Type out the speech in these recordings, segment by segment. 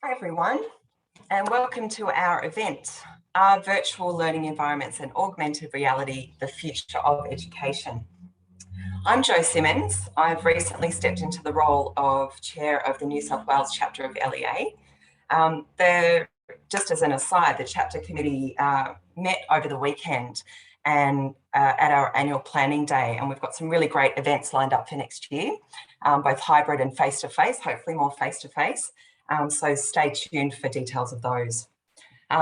Hi everyone, and welcome to our event, Our Virtual Learning Environments and Augmented Reality, the Future of Education. I'm Jo Simmons. I've recently stepped into the role of Chair of the New South Wales chapter of LEA. Just as an aside, the chapter committee met over the weekend and at our annual planning day, and we've got some really great events lined up for next year, both hybrid and face-to-face, hopefully more face-to-face. So stay tuned for details of those.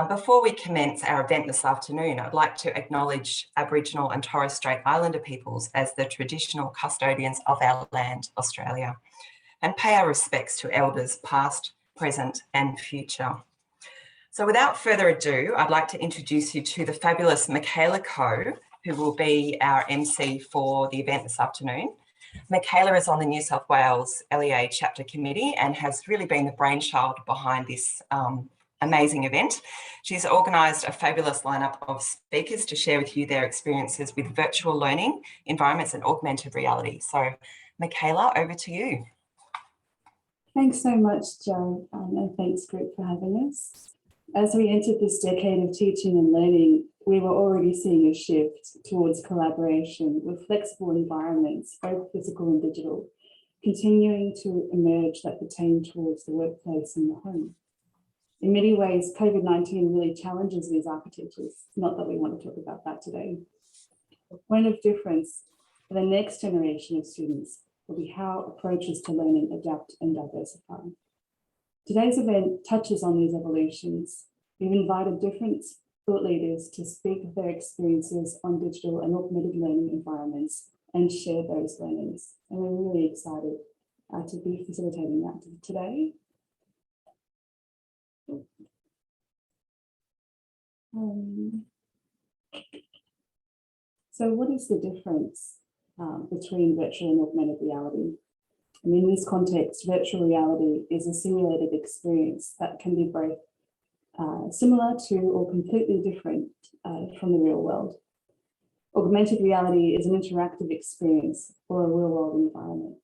Before we commence our event this afternoon, I'd like to acknowledge Aboriginal and Torres Strait Islander peoples as the traditional custodians of our land, Australia, and pay our respects to elders past, present and future. So without further ado, I'd like to introduce you to the fabulous Michaela Coe, who will be our MC for the event this afternoon. Michaela is on the New South Wales LEA chapter committee and has really been the brainchild behind this amazing event. She's organised a fabulous lineup of speakers to share with you their experiences with virtual learning environments and augmented reality. So Michaela, over to you. Thanks so much, Jo, and thanks group for having us. As we entered this decade of teaching and learning, we were already seeing a shift towards collaboration with flexible environments, both physical and digital, continuing to emerge that pertain towards the workplace and the home. In many ways, COVID-19 really challenges these architectures, not that we want to talk about that today. The point of difference for the next generation of students will be how approaches to learning adapt and diversify. Today's event touches on these evolutions. We've invited different thought leaders to speak of their experiences on digital and augmented learning environments and share those learnings. And we're really excited to be facilitating that today. So what is the difference between virtual and augmented reality? And in this context, virtual reality is a simulated experience that can be both similar to or completely different from the real world. Augmented reality is an interactive experience or a real-world environment.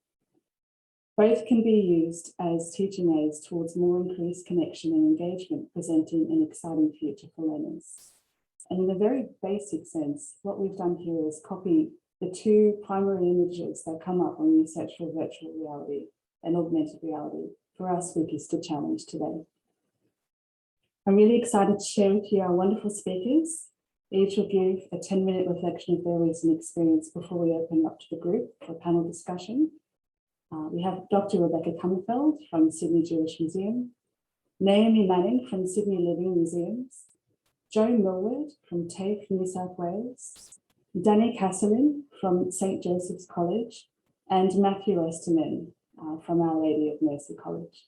Both can be used as teaching aids towards more increased connection and engagement, presenting an exciting future for learners. And in a very basic sense, what we've done here is copy the two primary images that come up when you search for virtual reality and augmented reality for our speakers to challenge today. I'm really excited to share with you our wonderful speakers. Each will give a 10-minute reflection of their recent experience before we open up to the group for a panel discussion. We have Dr. Rebecca Kummerfeld from Sydney Jewish Museum, Naomi Manning from Sydney Living Museums, Jo Millward from TAFE New South Wales, Danny Casselin from St. Joseph's College, and Matthew Esterman from Our Lady of Mercy College.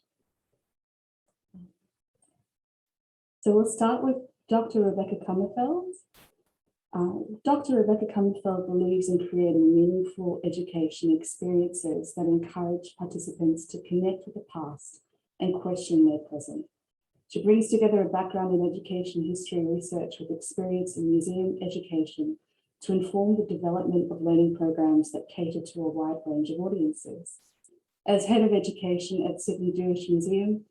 So we'll start with Dr. Rebecca Kummerfeld. Dr. Rebecca Kummerfeld believes in creating meaningful education experiences that encourage participants to connect with the past and question their present. She brings together a background in education history research with experience in museum education to inform the development of learning programs that cater to a wide range of audiences. As head of education at Sydney Jewish Museum,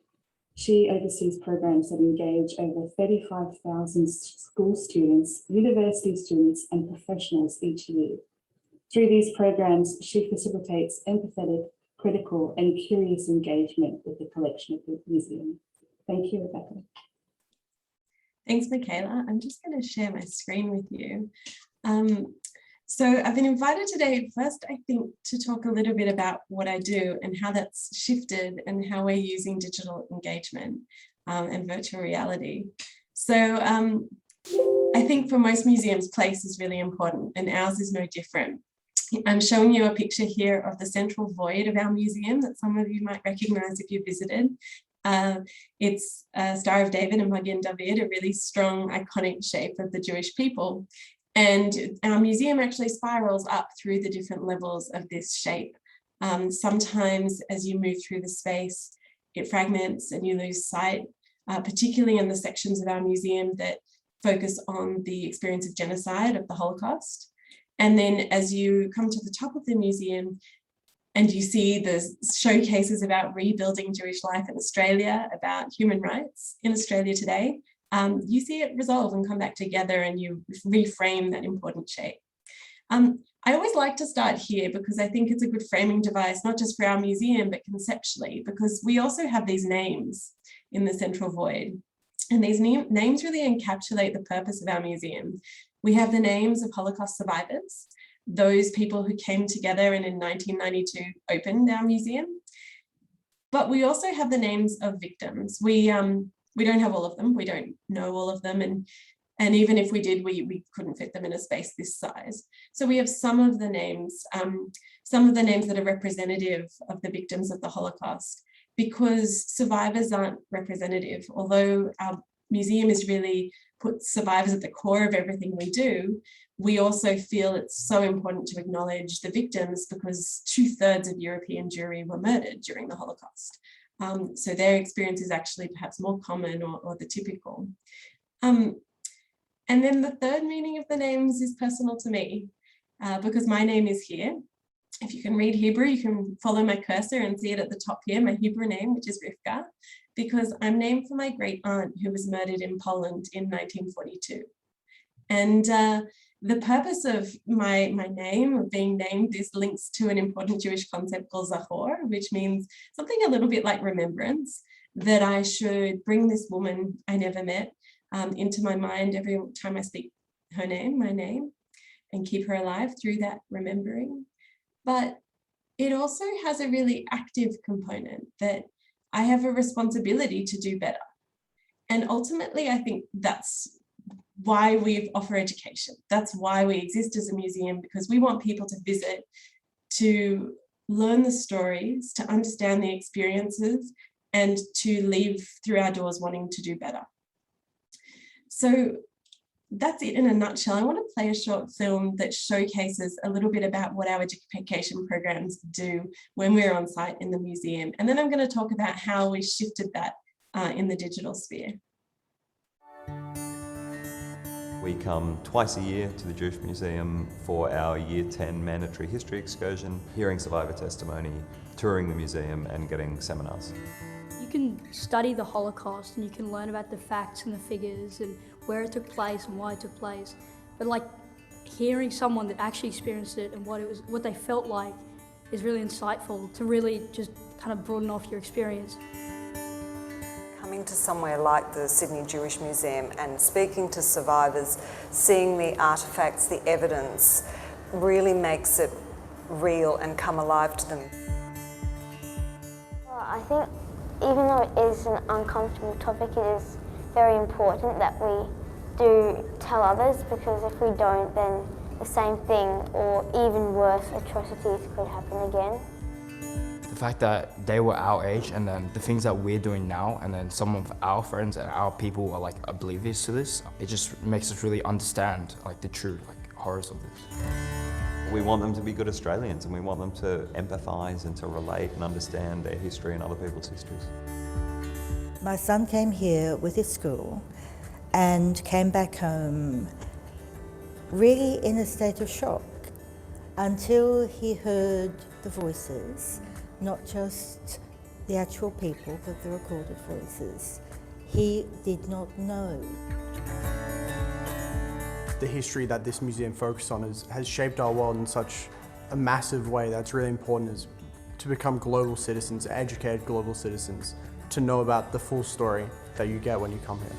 she oversees programs that engage over 35,000 school students, university students, and professionals each year. Through these programs, she facilitates empathetic, critical, and curious engagement with the collection of the museum. Thank you, Rebecca. Thanks, Michaela. I'm just going to share my screen with you. So I've been invited today first, I think, to talk a little bit about what I do and how that's shifted and how we're using digital engagement and virtual reality. So I think for most museums, place is really important and ours is no different. I'm showing you a picture here of the central void of our museum that some of you might recognize if you visited. It's a Star of David and Magen David, a really strong, iconic shape of the Jewish people. And our museum actually spirals up through the different levels of this shape. Sometimes as you move through the space, it fragments and you lose sight, particularly in the sections of our museum that focus on the experience of genocide, of the Holocaust. And then as you come to the top of the museum, and you see the showcases about rebuilding Jewish life in Australia, about human rights in Australia today, you see it resolve and come back together, and you reframe that important shape. I always like to start here because I think it's a good framing device, not just for our museum, but conceptually, because we also have these names in the central void. And these names really encapsulate the purpose of our museum. We have the names of Holocaust survivors, those people who came together and in 1992 opened our museum. But we also have the names of victims. We don't have all of them. We don't know all of them. And even if we did, we couldn't fit them in a space this size. So we have some of the names that are representative of the victims of the Holocaust, because survivors aren't representative. Although our museum is really put survivors at the core of everything we do, we also feel it's so important to acknowledge the victims, because 2/3 of European Jewry were murdered during the Holocaust. So their experience is actually perhaps more common or the typical. And then the third meaning of the names is personal to me, because my name is here. If you can read Hebrew, you can follow my cursor and see it at the top here, my Hebrew name, which is Rivka, because I'm named for my great aunt who was murdered in Poland in 1942. And the purpose of my name, of being named, this links to an important Jewish concept called Zachor, which means something a little bit like remembrance, that I should bring this woman I never met into my mind every time I speak her name, my name, and keep her alive through that remembering. But it also has a really active component, that I have a responsibility to do better. And ultimately, I think that's why we offer education. That's why we exist as a museum, because we want people to visit, to learn the stories, to understand the experiences, and to leave through our doors wanting to do better. So that's it in a nutshell. I want to play a short film that showcases a little bit about what our education programs do when we're on site in the museum. And then I'm going to talk about how we shifted that in the digital sphere. We come twice a year to the Jewish Museum for our Year 10 mandatory history excursion, hearing survivor testimony, touring the museum and getting seminars. You can study the Holocaust and you can learn about the facts and the figures and where it took place and why it took place. But like hearing someone that actually experienced it and what they felt like is really insightful to really just kind of broaden off your experience. Coming to somewhere like the Sydney Jewish Museum and speaking to survivors, seeing the artefacts, the evidence, really makes it real and come alive to them. Well, I think even though it is an uncomfortable topic, it is very important that we do tell others, because if we don't, then the same thing or even worse atrocities could happen again. The fact that they were our age and then the things that we're doing now, and then some of our friends and our people are like oblivious to this, it just makes us really understand like the true horrors of this. We want them to be good Australians, and we want them to empathise and to relate and understand their history and other people's histories. My son came here with his school and came back home really in a state of shock until he heard the voices, not just the actual people, but the recorded voices. He did not know. The history that this museum focuses on has shaped our world in such a massive way that's really important, is to become global citizens, educated global citizens, to know about the full story that you get when you come here.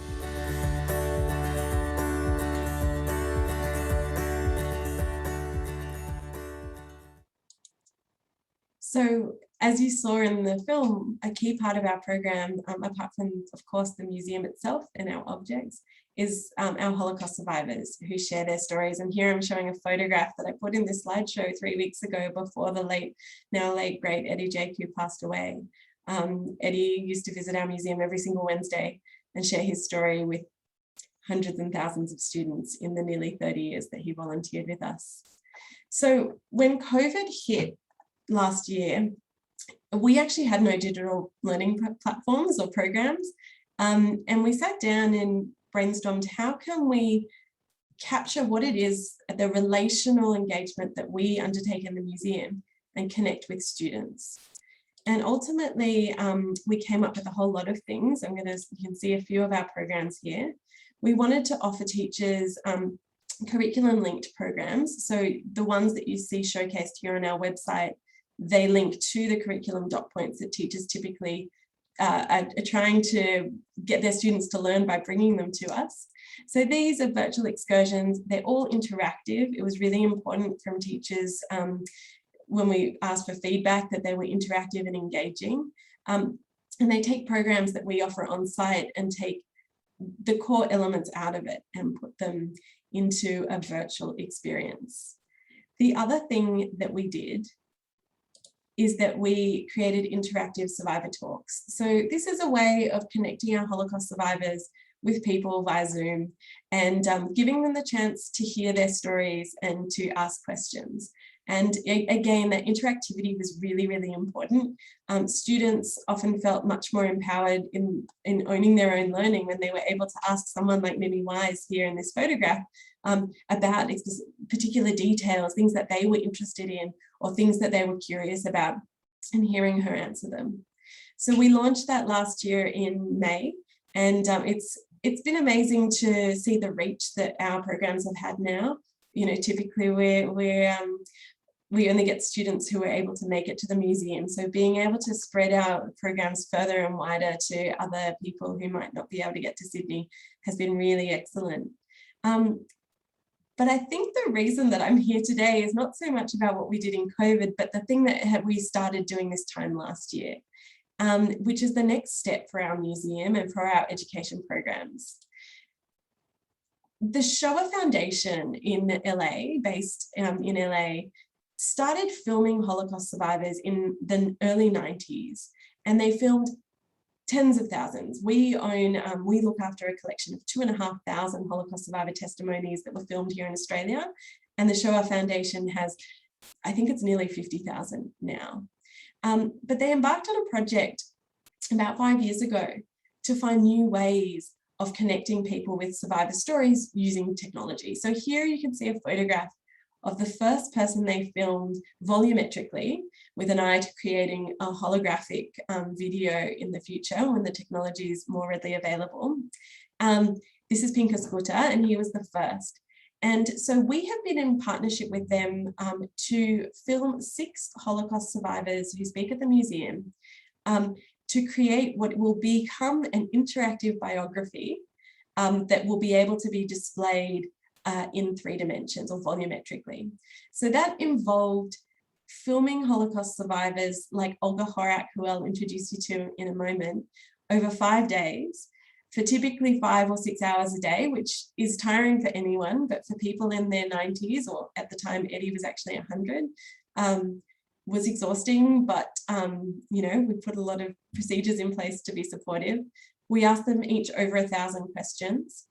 So as you saw in the film, a key part of our program, apart from, of course, the museum itself and our objects, is our Holocaust survivors who share their stories. And here I'm showing a photograph that I put in this slideshow 3 weeks ago before the now late great Eddie Jake, who passed away. Eddie used to visit our museum every single Wednesday and share his story with hundreds and thousands of students in the nearly 30 years that he volunteered with us. So when COVID hit last year, we actually had no digital learning platforms or programs. And we sat down and brainstormed, how can we capture what it is, the relational engagement that we undertake in the museum, and connect with students. And ultimately, we came up with a whole lot of things. You can see a few of our programs here. We wanted to offer teachers curriculum linked programs. So the ones that you see showcased here on our website, they link to the curriculum dot points that teachers typically are trying to get their students to learn by bringing them to us. So these are virtual excursions. They're all interactive. It was really important from teachers when we asked for feedback that they were interactive and engaging. And they take programs that we offer on site and take the core elements out of it and put them into a virtual experience. The other thing that we did is that we created interactive survivor talks. So this is a way of connecting our Holocaust survivors with people via Zoom and giving them the chance to hear their stories and to ask questions. And again, that interactivity was really, really important. Students often felt much more empowered in owning their own learning when they were able to ask someone like Mimi Wise here in this photograph about particular details, things that they were interested in or things that they were curious about, and hearing her answer them. So we launched that last year in May, and it's been amazing to see the reach that our programs have had now. You know, typically we only get students who are able to make it to the museum. So being able to spread our programs further and wider to other people who might not be able to get to Sydney has been really excellent. But I think the reason that I'm here today is not so much about what we did in COVID, but the thing that we started doing this time last year, which is the next step for our museum and for our education programs. The Shoah Foundation in LA, based in LA, started filming Holocaust survivors in the early 90s, and they filmed tens of thousands. We look after a collection of 2,500 Holocaust survivor testimonies that were filmed here in Australia, and the Shoah Foundation has, I think it's nearly 50,000 now. But they embarked on a project about 5 years ago to find new ways of connecting people with survivor stories using technology. So here you can see a photograph of the first person they filmed volumetrically with an eye to creating a holographic video in the future when the technology is more readily available. This is Pinchas Gutter, and he was the first. And so we have been in partnership with them to film 6 Holocaust survivors who speak at the museum to create what will become an interactive biography that will be able to be displayed in 3 dimensions or volumetrically. So that involved filming Holocaust survivors like Olga Horak, who I'll introduce you to in a moment, over 5 days for typically 5 or 6 hours a day, which is tiring for anyone, but for people in their 90s, or at the time Eddie was actually 100, was exhausting, but you know, we put a lot of procedures in place to be supportive. We asked them each over 1,000 questions.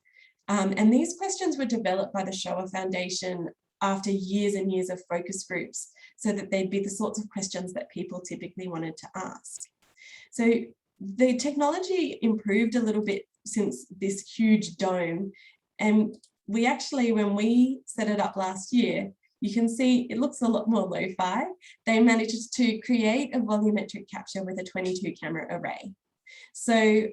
And these questions were developed by the Shoah Foundation after years and years of focus groups, so that they'd be the sorts of questions that people typically wanted to ask. So the technology improved a little bit since this huge dome. And we actually, when we set it up last year, you can see it looks a lot more lo-fi. They managed to create a volumetric capture with a 22 camera array. So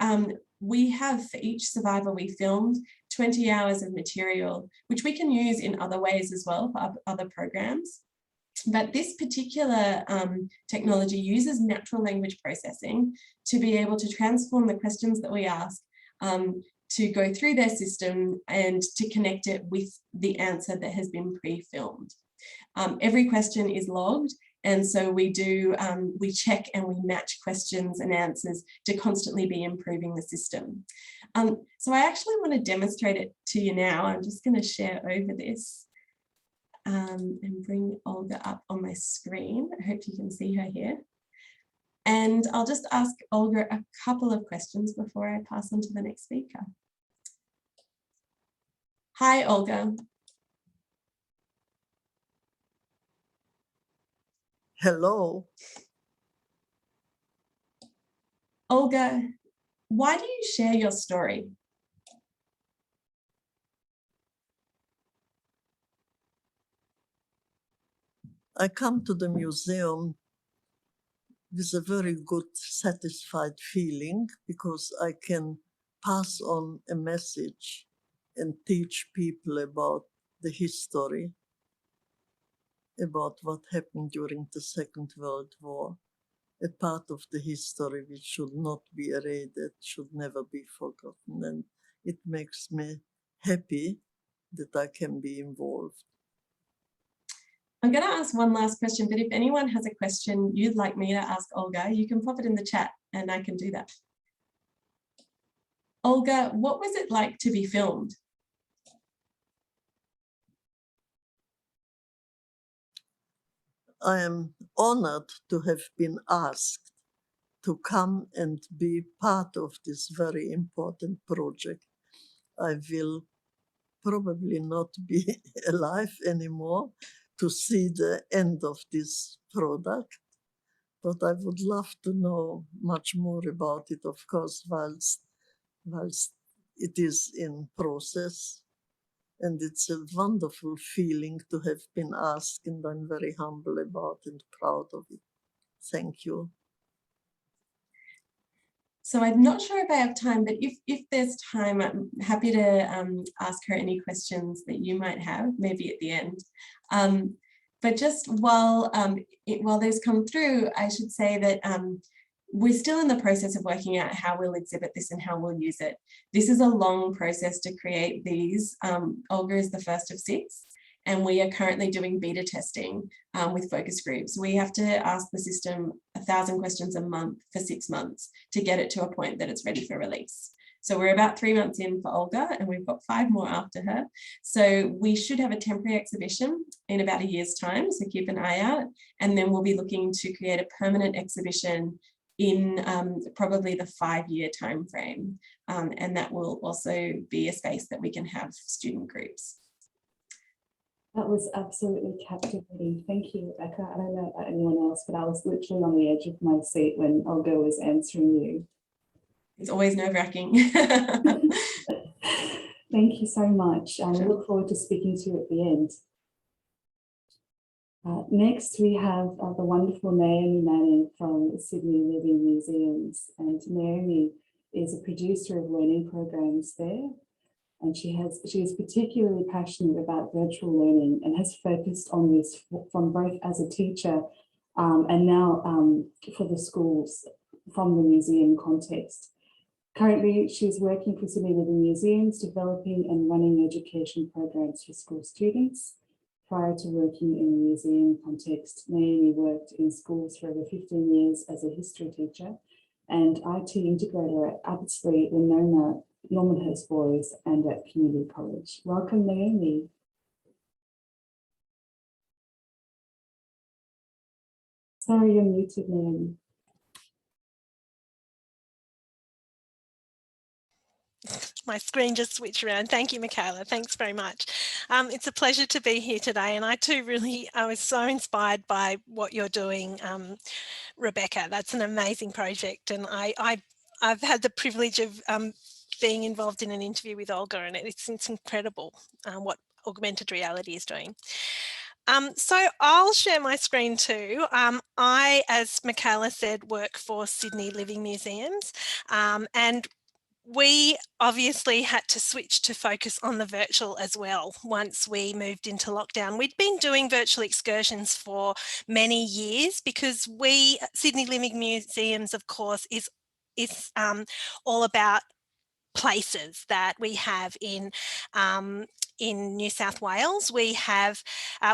we have, for each survivor we filmed, 20 hours of material, which we can use in other ways as well for other programs. But this particular technology uses natural language processing to be able to transform the questions that we ask to go through their system and to connect it with the answer that has been pre-filmed. Every question is logged, and so we check and we match questions and answers to constantly be improving the system. So I actually want to demonstrate it to you now. I'm just going to share over this and bring Olga up on my screen. I hope you can see her here. And I'll just ask Olga a couple of questions before I pass on to the next speaker. Hi, Olga. Hello. Olga, why do you share your story? I come to the museum with a very good, satisfied feeling because I can pass on a message and teach people about the history, about what happened during the Second World War, a part of the history which should not be erased, should never be forgotten. And it makes me happy that I can be involved. I'm going to ask one last question, but if anyone has a question you'd like me to ask Olga, you can pop it in the chat and I can do that. Olga, what was it like to be filmed? I am honored to have been asked to come and be part of this very important project. I will probably not be alive anymore to see the end of this product, but I would love to know much more about it, of course, whilst it is in process. And it's a wonderful feeling to have been asked, and I'm very humble about and proud of it. Thank you. So I'm not sure if I have time, but if there's time, I'm happy to ask her any questions that you might have, maybe at the end. But just while those come through, I should say that we're still in the process of working out how we'll exhibit this and how we'll use it. This is a long process to create these. Olga is the first of 6. And we are currently doing beta testing with focus groups. We have to ask the system 1,000 questions a month for 6 months to get it to a point that it's ready for release. So we're about 3 months in for Olga, and we've got 5 more after her. So we should have a temporary exhibition in about a year's time, so keep an eye out. And then we'll be looking to create a permanent exhibition in probably the 5-year time frame. And that will also be a space that we can have student groups. That was absolutely captivating. Thank you, Rebecca. I don't know about anyone else, but I was literally on the edge of my seat when Olga was answering you. It's always nerve-wracking. Thank you so much. I look forward to speaking to you at the end. Next, we have the wonderful Naomi Manning from Sydney Living Museums. And Naomi is a producer of learning programs there. And she is particularly passionate about virtual learning and has focused on this from both as a teacher and now for the schools from the museum context. Currently, she's working for Sydney Living Museums, developing and running education programs for school students. Prior to working in the museum context, Naomi worked in schools for over 15 years as a history teacher and IT integrator at Abbotsleigh, Winona, Normanhurst Boys and at Community College. Welcome, Naomi. Sorry, you're muted, Naomi. My screen just switched around. Thank you, Michaela. Thanks very much. It's a pleasure to be here today. And I was so inspired by what you're doing, Rebecca. That's an amazing project. And I've had the privilege of being involved in an interview with Olga, and it's incredible what augmented reality is doing. So I'll share my screen too. I, as Michaela said, work for Sydney Living Museums, and we obviously had to switch to focus on the virtual as well once we moved into lockdown. We'd been doing virtual excursions for many years because Sydney Living Museums, of course, is all about places that we have in New South Wales. We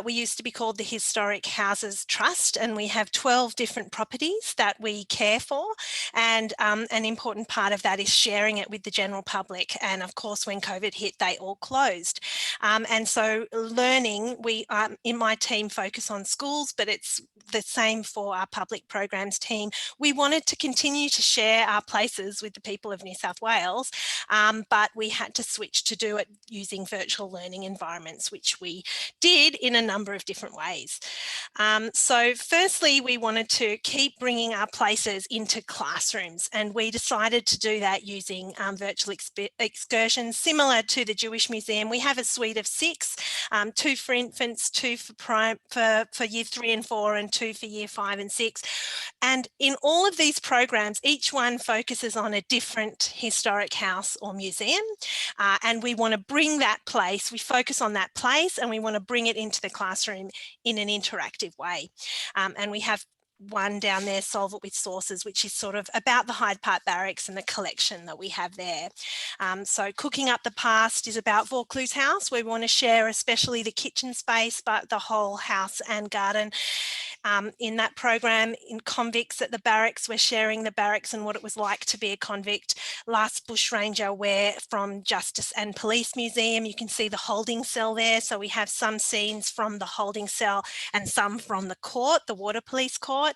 used to be called the Historic Houses Trust, and we have 12 different properties that we care for, and an important part of that is sharing it with the general public. And of course, when COVID hit, they all closed. And so learning, we in my team focus on schools, but it's the same for our public programs team. We wanted to continue to share our places with the people of New South Wales, but we had to switch to do it using virtual learning environments, which we did in a number of different ways. So firstly, we wanted to keep bringing our places into classrooms, and we decided to do that using virtual excursions similar to the Jewish Museum. We have a suite of 6, 2 for infants, 2 for year 3 and 4, and 2 for year 5 and 6. And in all of these programs, each one focuses on a different historic house or museum. And we want to bring that place, we focus on that place, and we want to bring it into the classroom in an interactive way. And we have one down there, Solve It With Sources, which is sort of about the Hyde Park Barracks and the collection that we have there. So Cooking Up the Past is about Vaucluse House, where we want to share especially the kitchen space, but the whole house and garden. In that program, in Convicts at the Barracks, we're sharing the barracks and what it was like to be a convict. Last Bushranger, we're from Justice and Police Museum. You can see the holding cell there. So we have some scenes from the holding cell and some from the court, the Water Police Court.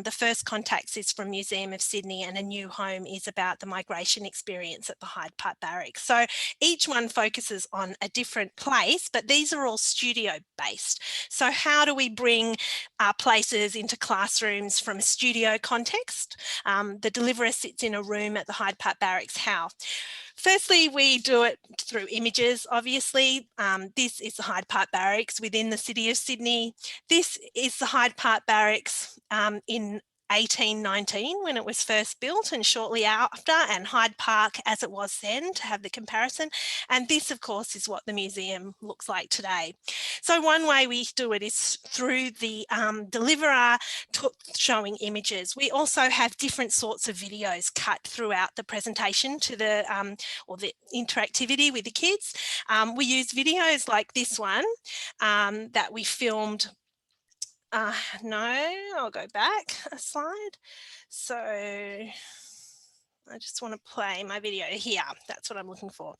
The First Contacts is from Museum of Sydney, and A New Home is about the migration experience at the Hyde Park Barracks. So each one focuses on a different place, but these are all studio based. So how do we bring our places into classrooms from a studio context? The deliverer sits in a room at the Hyde Park Barracks. How? Firstly, we do it through images, obviously. This is the Hyde Park Barracks within the City of Sydney. This is the Hyde Park Barracks in 1819 when it was first built, and shortly after, and Hyde Park as it was then, to have the comparison. And this, of course, is what the museum looks like today. So one way we do it is through the deliverer showing images. We also have different sorts of videos cut throughout the presentation to the or the interactivity with the kids. We use videos like this one that we filmed. No, I'll go back a slide. So I just want to play my video here. That's what I'm looking for.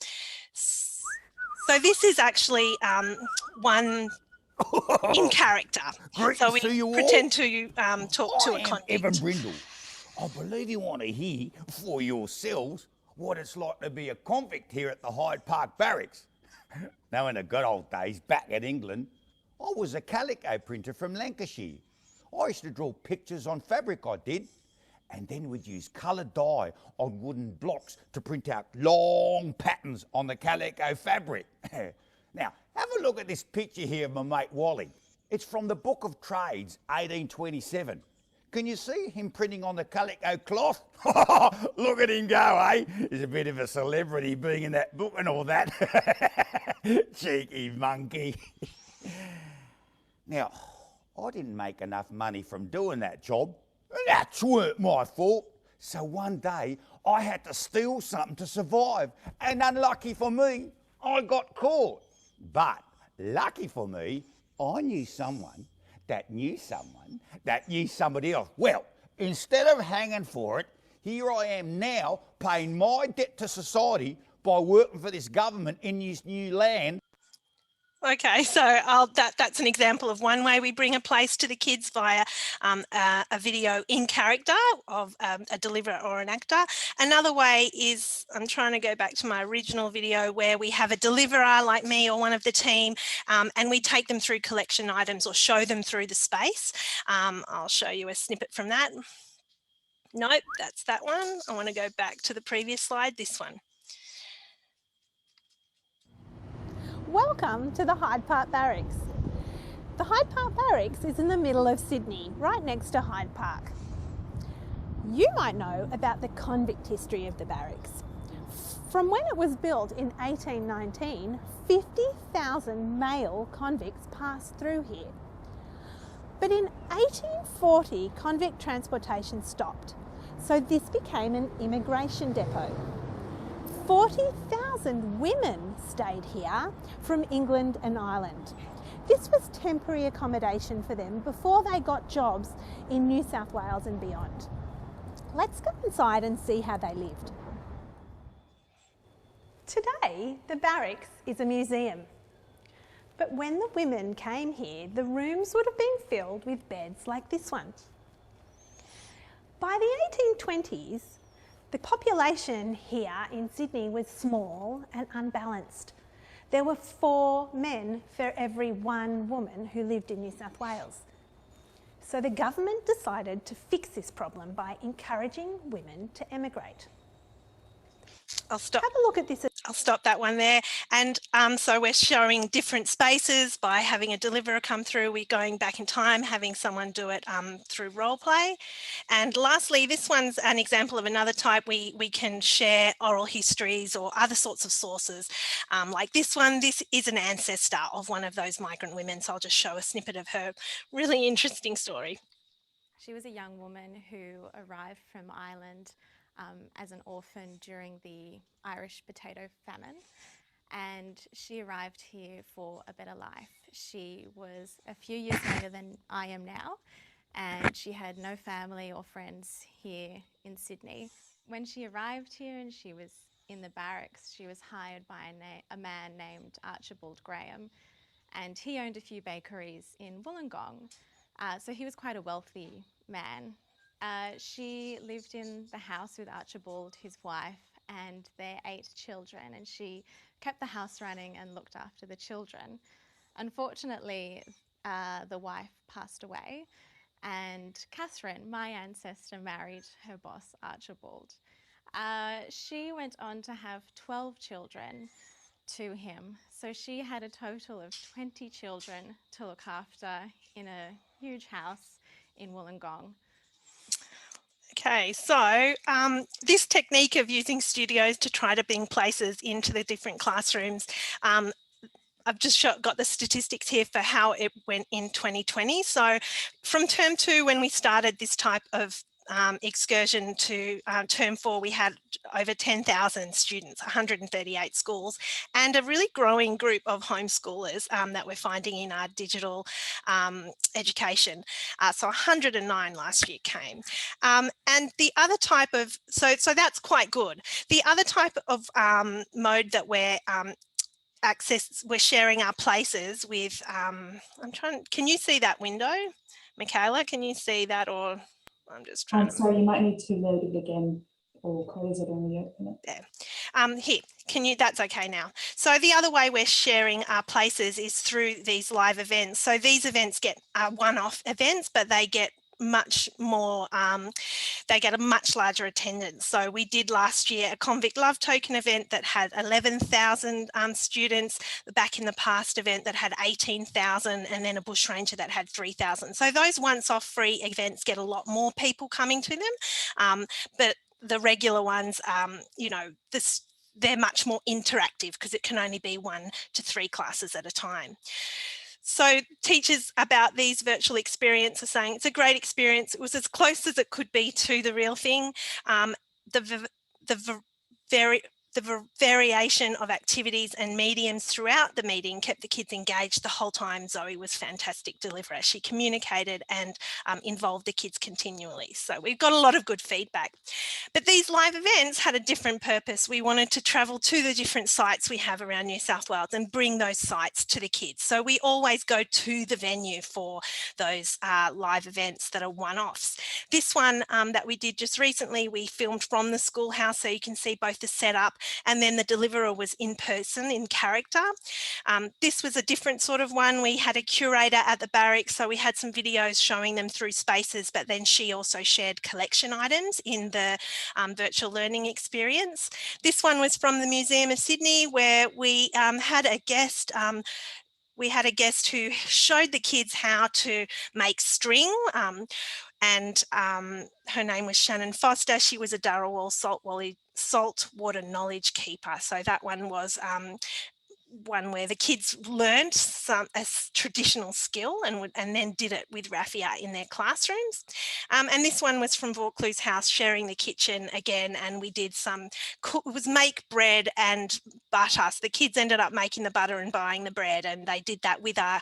So this is actually one in character. Great so to we see you all. pretend to talk to a convict. Evan Brindle. I believe you want to hear for yourselves what it's like to be a convict here at the Hyde Park Barracks. Now, in the good old days, back in England, I was a calico printer from Lancashire. I used to draw pictures on fabric, I did, and then we'd use coloured dye on wooden blocks to print out long patterns on the calico fabric. Now, have a look at this picture here of my mate Wally. It's from the Book of Trades, 1827. Can you see him printing on the calico cloth? Look at him go, eh? He's a bit of a celebrity being in that book and all that. Cheeky monkey. Now, I didn't make enough money from doing that job. That weren't my fault. So one day, I had to steal something to survive. And unlucky for me, I got caught. But lucky for me, I knew someone that knew someone that knew somebody else. Well, instead of hanging for it, here I am now paying my debt to society by working for this government in this new land. Okay, so that's an example of one way we bring a place to the kids via a video in character of a deliverer or an actor. Another way is, I'm trying to go back to my original video, where we have a deliverer like me or one of the team, and we take them through collection items or show them through the space. I'll show you a snippet from that. Nope, that's that one. I want to go back to the previous slide, this one. Welcome to the Hyde Park Barracks. The Hyde Park Barracks is in the middle of Sydney, right next to Hyde Park. You might know about the convict history of the barracks. From when it was built in 1819, 50,000 male convicts passed through here. But in 1840, convict transportation stopped, so this became an immigration depot. 40,000 women stayed here from England and Ireland. This was temporary accommodation for them before they got jobs in New South Wales and beyond. Let's go inside and see how they lived. Today, the barracks is a museum. But when the women came here, the rooms would have been filled with beds like this one. By the 1820s, the population here in Sydney was small and unbalanced. there were 4 men for every 1 woman who lived in New South Wales. So the government decided to fix this problem by encouraging women to emigrate. I'll stop. Have a look at this. I'll stop that one there. And so we're showing different spaces by having a deliverer come through. We're going back in time, having someone do it through role play. And lastly, this one's an example of another type. We can share oral histories or other sorts of sources. Like this one, this is an ancestor of one of those migrant women. So I'll just show a snippet of her really interesting story. She was a young woman who arrived from Ireland as an orphan during the Irish potato famine, and she arrived here for a better life. She was a few years younger than I am now, and she had no family or friends here in Sydney. When she arrived here and she was in the barracks, she was hired by a man named Archibald Graham, and he owned a few bakeries in Wollongong, so he was quite a wealthy man. She lived in the house with Archibald, his wife, and their 8 children, and she kept the house running and looked after the children. Unfortunately, the wife passed away, and Catherine, my ancestor, married her boss, Archibald. She went on to have 12 children to him, so she had a total of 20 children to look after in a huge house in Wollongong. Okay, so this technique of using studios to try to bring places into the different classrooms, I've just got the statistics here for how it went in 2020. So from term 2, when we started this type of excursion to term 4, we had over 10,000 students, 138 schools, and a really growing group of homeschoolers that we're finding in our digital education. So 109 last year came. And the other type of, so that's quite good. The other type of mode that we're we're sharing our places with, can you see that window? Michaela, can you see that, or I'm just trying to... Sorry, you might need to load it again or close it and reopen it. There. Here, that's okay now. So the other way we're sharing our places is through these live events. So these events get one-off events, but they get much more, they get a much larger attendance. So we did last year a Convict Love Token event that had 11,000 students, the Back in the Past event that had 18,000, and then a Bushranger that had 3,000. So those once-off free events get a lot more people coming to them, but the regular ones, you know, they're much more interactive because it can only be 1 to 3 classes at a time. So teachers about these virtual experiences are saying it's a great experience. It was as close as it could be to the real thing. The variation of activities and mediums throughout the meeting kept the kids engaged the whole time. Zoe was fantastic deliverer. She communicated and involved the kids continually. So we've got a lot of good feedback. But these live events had a different purpose. We wanted to travel to the different sites we have around New South Wales and bring those sites to the kids. So we always go to the venue for those live events that are one-offs. This one that we did just recently, we filmed from the schoolhouse, so you can see both the setup and then the deliverer was in person, in character. This was a different sort of one. We had a curator at the barracks, so we had some videos showing them through spaces, but then she also shared collection items in the virtual learning experience. This one was from the Museum of Sydney, where we had a guest. We had a guest who showed the kids how to make string, and her name was Shannon Foster. She was a Darawal saltwater knowledge keeper. So that one was one where the kids learned a traditional skill and then did it with raffia in their classrooms. And this one was from Vaucluse House, sharing the kitchen again, and we did it was make bread and butter. So the kids ended up making the butter and buying the bread, and they did that with our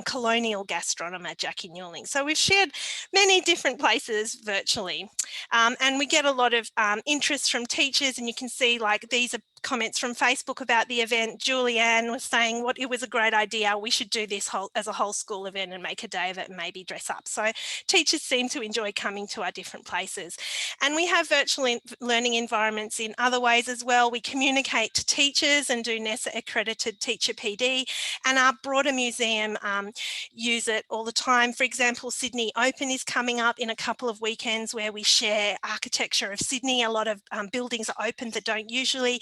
colonial gastronomer, Jackie Newling. So we've shared many different places virtually, and we get a lot of interest from teachers, and you can see like these are comments from Facebook about the event. Julianne was saying it was a great idea. We should do this as a whole school event and make a day of it and maybe dress up. So teachers seem to enjoy coming to our different places. And we have virtual learning environments in other ways as well. We communicate to teachers and do NESA accredited teacher PD, and our broader museum use it all the time. For example, Sydney Open is coming up in a couple of weekends where we share architecture of Sydney. A lot of buildings are open that don't usually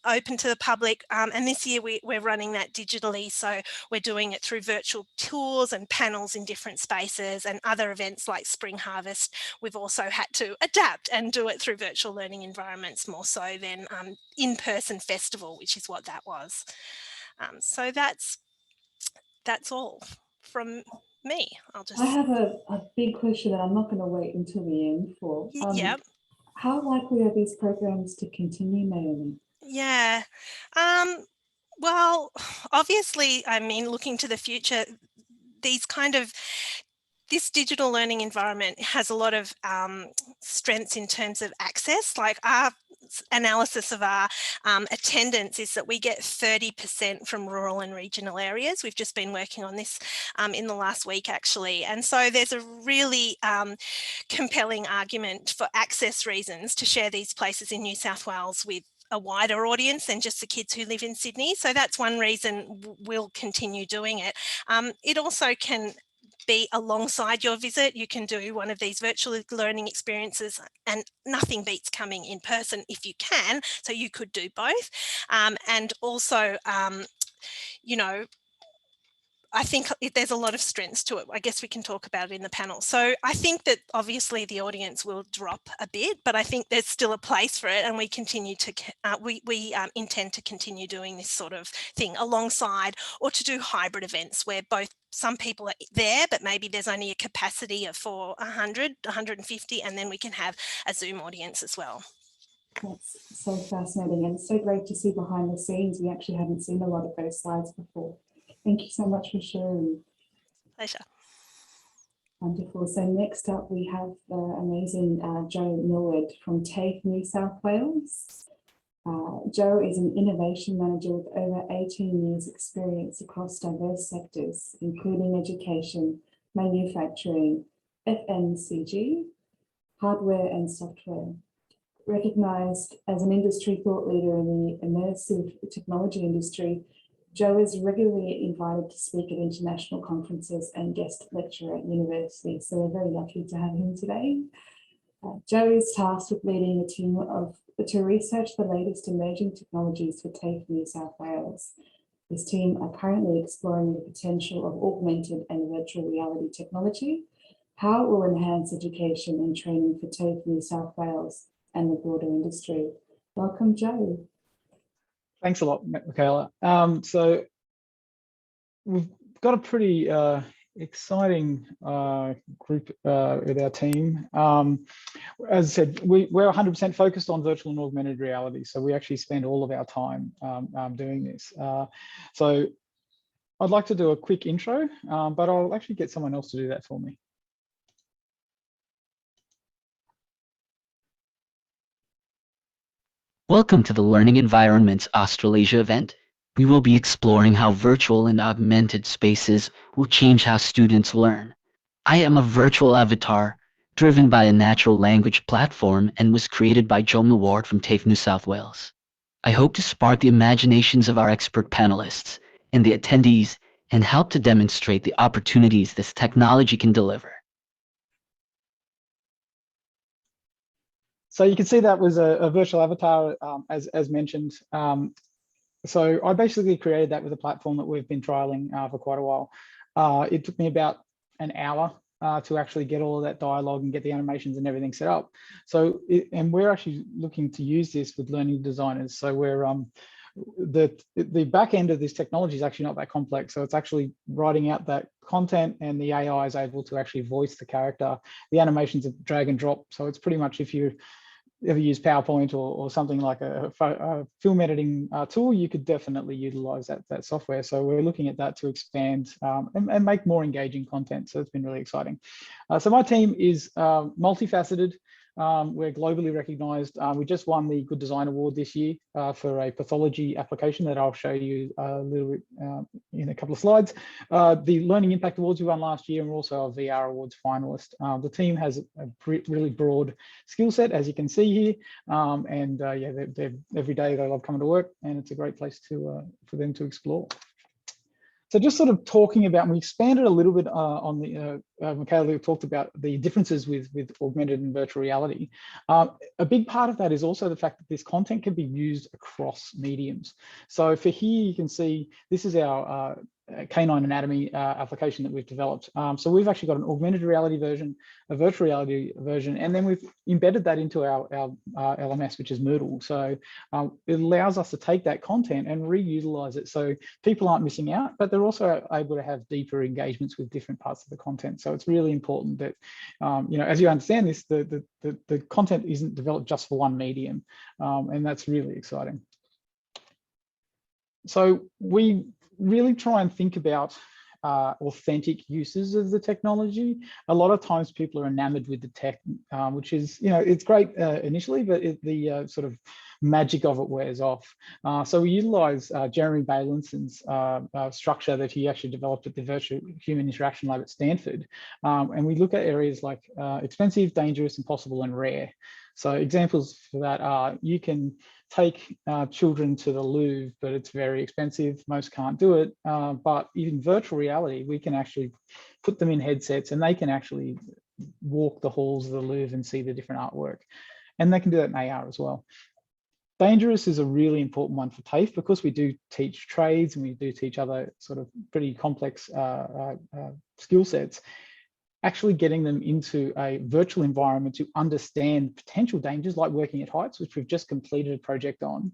open to the public, and this year we're running that digitally, so we're doing it through virtual tours and panels in different spaces, and other events like Spring Harvest we've also had to adapt and do it through virtual learning environments more so than in-person festival, which is what that was. So that's all from me. I have a big question that I'm not going to wait until the end for. Yeah. How likely are these programs to continue, Naomi? Yeah. Well, obviously, I mean, looking to the future, this digital learning environment has a lot of strengths in terms of access. Like our analysis of our attendance is that we get 30% from rural and regional areas. We've just been working on this in the last week, actually. And so there's a really compelling argument for access reasons to share these places in New South Wales with a wider audience than just the kids who live in Sydney. So that's one reason we'll continue doing it. It also can be alongside your visit. You can do one of these virtual learning experiences, and nothing beats coming in person if you can. So you could do both. And also, you know, I think there's a lot of strengths to it. I guess we can talk about it in the panel. So I think that obviously the audience will drop a bit, but I think there's still a place for it, and we continue to we intend to continue doing this sort of thing alongside, or to do hybrid events where some people are there, but maybe there's only a capacity of 100, 150, and then we can have a Zoom audience as well. That's so fascinating, and so great to see behind the scenes. We actually haven't seen a lot of those slides before. Thank you so much for sharing. Pleasure. Wonderful. So next up we have the amazing Jo Millward from TAFE New South Wales. Jo is an innovation manager with over 18 years experience across diverse sectors, including education, manufacturing, FMCG, hardware and software. Recognised as an industry thought leader in the immersive technology industry, Jo is regularly invited to speak at international conferences and guest lecture at universities, so we're very lucky to have him today. Jo is tasked with leading a team to research the latest emerging technologies for TAFE New South Wales. This team are currently exploring the potential of augmented and virtual reality technology, how it will enhance education and training for TAFE New South Wales and the broader industry. Welcome, Jo. Thanks a lot, Michaela. So we've got a pretty exciting group with our team. As I said, we're 100% focused on virtual and augmented reality. So we actually spend all of our time doing this. So I'd like to do a quick intro, but I'll actually get someone else to do that for me. Welcome to the Learning Environments Australasia event. We will be exploring how virtual and augmented spaces will change how students learn. I am a virtual avatar driven by a natural language platform and was created by Jo Millward from TAFE New South Wales. I hope to spark the imaginations of our expert panelists and the attendees and help to demonstrate the opportunities this technology can deliver. So you can see that was a virtual avatar, as mentioned. So I basically created that with a platform that we've been trialing for quite a while. It took me about an hour to actually get all of that dialogue and get the animations and everything set up. So, and we're actually looking to use this with learning designers. So we're the back end of this technology is actually not that complex. So it's actually writing out that content, and the AI is able to actually voice the character. The animations are drag and drop. So it's pretty much, if you ever use PowerPoint or something like a film editing tool, you could definitely utilize that software. So we're looking at that to expand and make more engaging content. So it's been really exciting. So my team is multifaceted. We're globally recognised. We just won the Good Design Award this year for a pathology application that I'll show you a little bit in a couple of slides. The Learning Impact Awards we won last year, and we're also a VR Awards finalist. The team has a really broad skill set, as you can see here, and yeah, they're every day they love coming to work, and it's a great place to for them to explore. So just sort of talking about, and we expanded a little bit on the, Michaela talked about the differences with augmented and virtual reality. A big part of that is also the fact that this content can be used across mediums. So for here, you can see, this is our canine anatomy application that we've developed. So we've actually got an augmented reality version, a virtual reality version, and then we've embedded that into our LMS, which is Moodle. So it allows us to take that content and reutilize it. So people aren't missing out, but they're also able to have deeper engagements with different parts of the content. So it's really important that, you know, as you understand this, the content isn't developed just for one medium, and that's really exciting. So we really try and think about authentic uses of the technology. A lot of times people are enamored with the tech, which is, you know, it's great initially, but the sort of magic of it wears off. So we utilize Jeremy Baylinson's structure that he actually developed at the Virtual Human Interaction Lab at Stanford. And we look at areas like expensive, dangerous, impossible, and rare. So examples for that are, you can take children to the Louvre, but it's very expensive. Most can't do it. But in virtual reality, we can actually put them in headsets and they can actually walk the halls of the Louvre and see the different artwork. And they can do that in AR as well. Dangerous is a really important one for TAFE because we do teach trades and we do teach other sort of pretty complex skill sets. Actually getting them into a virtual environment to understand potential dangers like working at heights, which we've just completed a project on,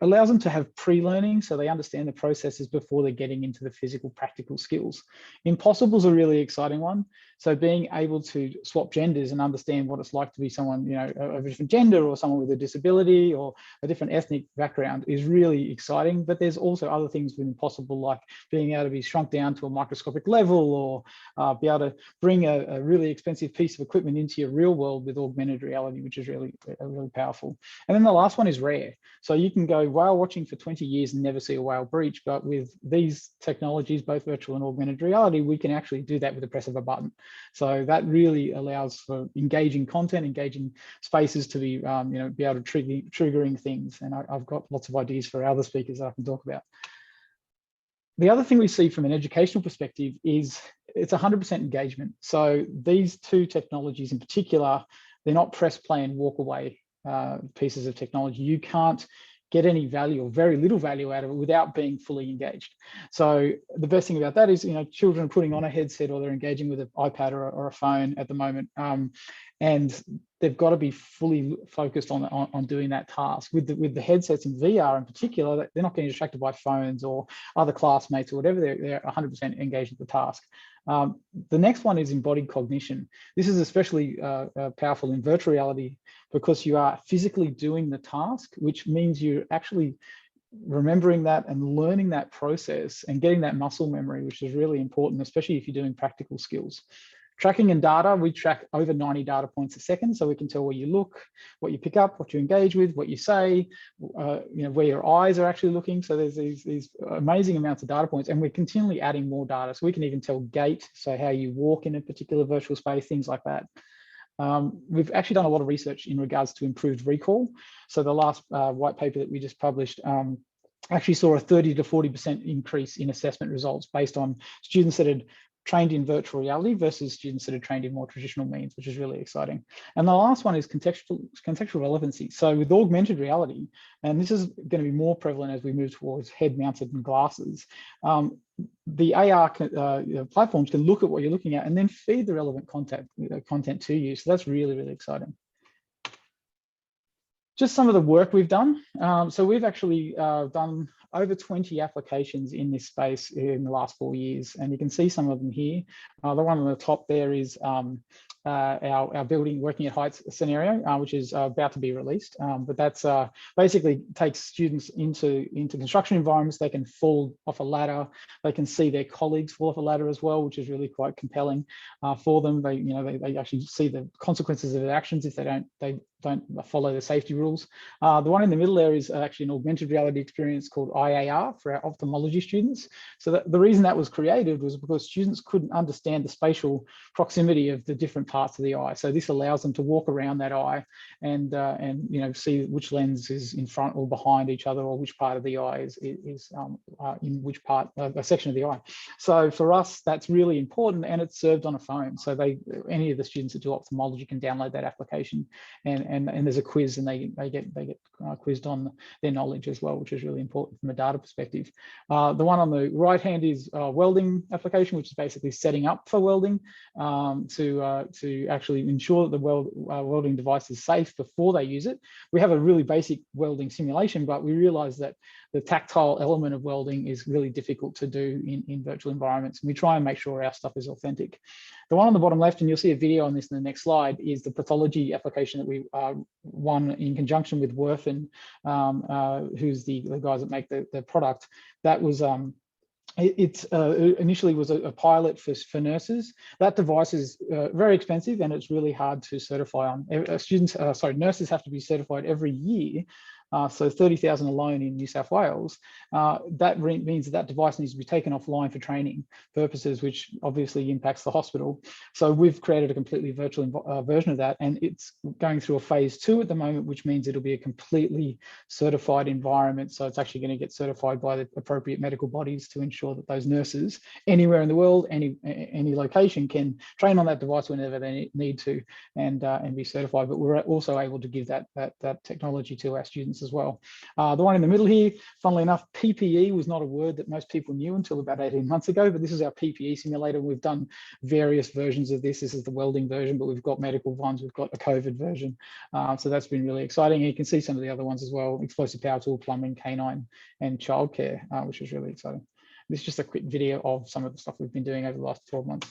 allows them to have pre-learning so they understand the processes before they're getting into the physical practical skills. Impossible is a really exciting one. So being able to swap genders and understand what it's like to be someone, you know, of a different gender or someone with a disability or a different ethnic background is really exciting. But there's also other things with impossible, like being able to be shrunk down to a microscopic level, or be able to bring a really expensive piece of equipment into your real world with augmented reality, which is really powerful. And then the last one is rare. So you can go whale watching for 20 years and never see a whale breach, but with these technologies, both virtual and augmented reality, we can actually do that with the press of a button. So that really allows for engaging content, engaging spaces to be, you know, be able to triggering things. And I've got lots of ideas for other speakers that I can talk about. The other thing we see from an educational perspective is it's 100% engagement. So these two technologies in particular, they're not press play and walk away pieces of technology. You can't get any value or very little value out of it without being fully engaged. So the best thing about that is, you know, children are putting on a headset or they're engaging with an iPad or a phone at the moment. And they've got to be fully focused on doing that task. With the headsets in VR in particular, they're not getting distracted by phones or other classmates or whatever. They're 100% engaged with the task. The next one is embodied cognition. This is especially powerful in virtual reality because you are physically doing the task, which means you're actually remembering that and learning that process and getting that muscle memory, which is really important, especially if you're doing practical skills. Tracking and data, we track over 90 data points a second, so we can tell where you look, what you pick up, what you engage with, what you say, you know, where your eyes are actually looking. So there's these amazing amounts of data points, and we're continually adding more data. So we can even tell gait, so how you walk in a particular virtual space, things like that. We've actually done a lot of research in regards to improved recall. So the last white paper that we just published actually saw a 30 to 40% increase in assessment results based on students that had trained in virtual reality versus students that are trained in more traditional means, which is really exciting. And the last one is contextual relevancy. So with augmented reality, and this is going to be more prevalent as we move towards head-mounted and glasses, the AR platforms can look at what you're looking at and then feed the relevant content to you. So that's really, really exciting. Just some of the work we've done. So we've actually done over 20 applications in this space in the last 4 years, and you can see some of them here. The one on the top there is our building working at heights scenario, which is about to be released. But that's basically takes students into construction environments. They can fall off a ladder. They can see their colleagues fall off a ladder as well, which is really quite compelling for them. They actually see the consequences of their actions if they don't follow the safety rules. The one in the middle there is actually an augmented reality experience called IAR for our ophthalmology students. So the reason that was created was because students couldn't understand the spatial proximity of the different parts of the eye. So this allows them to walk around that eye and see which lens is in front or behind each other, or which part of the eye is in which part, a section of the eye. So for us, that's really important, and it's served on a phone. So any of the students that do ophthalmology can download that application, and there's a quiz, and they get quizzed on their knowledge as well, which is really important from a data perspective. The one on the right hand is a welding application, which is basically setting up for welding to actually ensure that the welding device is safe before they use it. We have a really basic welding simulation, but we realize that the tactile element of welding is really difficult to do in virtual environments. And we try and make sure our stuff is authentic. The one on the bottom left, and you'll see a video on this in the next slide, is the pathology application that we won in conjunction with Werfen, who's the guys that make the product. That was it initially was a pilot for nurses. That device is very expensive, and it's really hard to certify on. Nurses have to be certified every year. So 30,000 alone in New South Wales. That means that device needs to be taken offline for training purposes, which obviously impacts the hospital. So we've created a completely virtual version of that, and it's going through a phase 2 at the moment, which means it'll be a completely certified environment. So it's actually going to get certified by the appropriate medical bodies to ensure that those nurses anywhere in the world, any location, can train on that device whenever they need to, and be certified. But we're also able to give that technology to our students as well. The one in the middle here, funnily enough, PPE was not a word that most people knew until about 18 months ago, but this is our PPE simulator. We've done various versions of this. This is the welding version, but we've got medical ones. We've got a COVID version. So that's been really exciting. And you can see some of the other ones as well: explosive power tool, plumbing, canine, and childcare, which is really exciting. This is just a quick video of some of the stuff we've been doing over the last 12 months.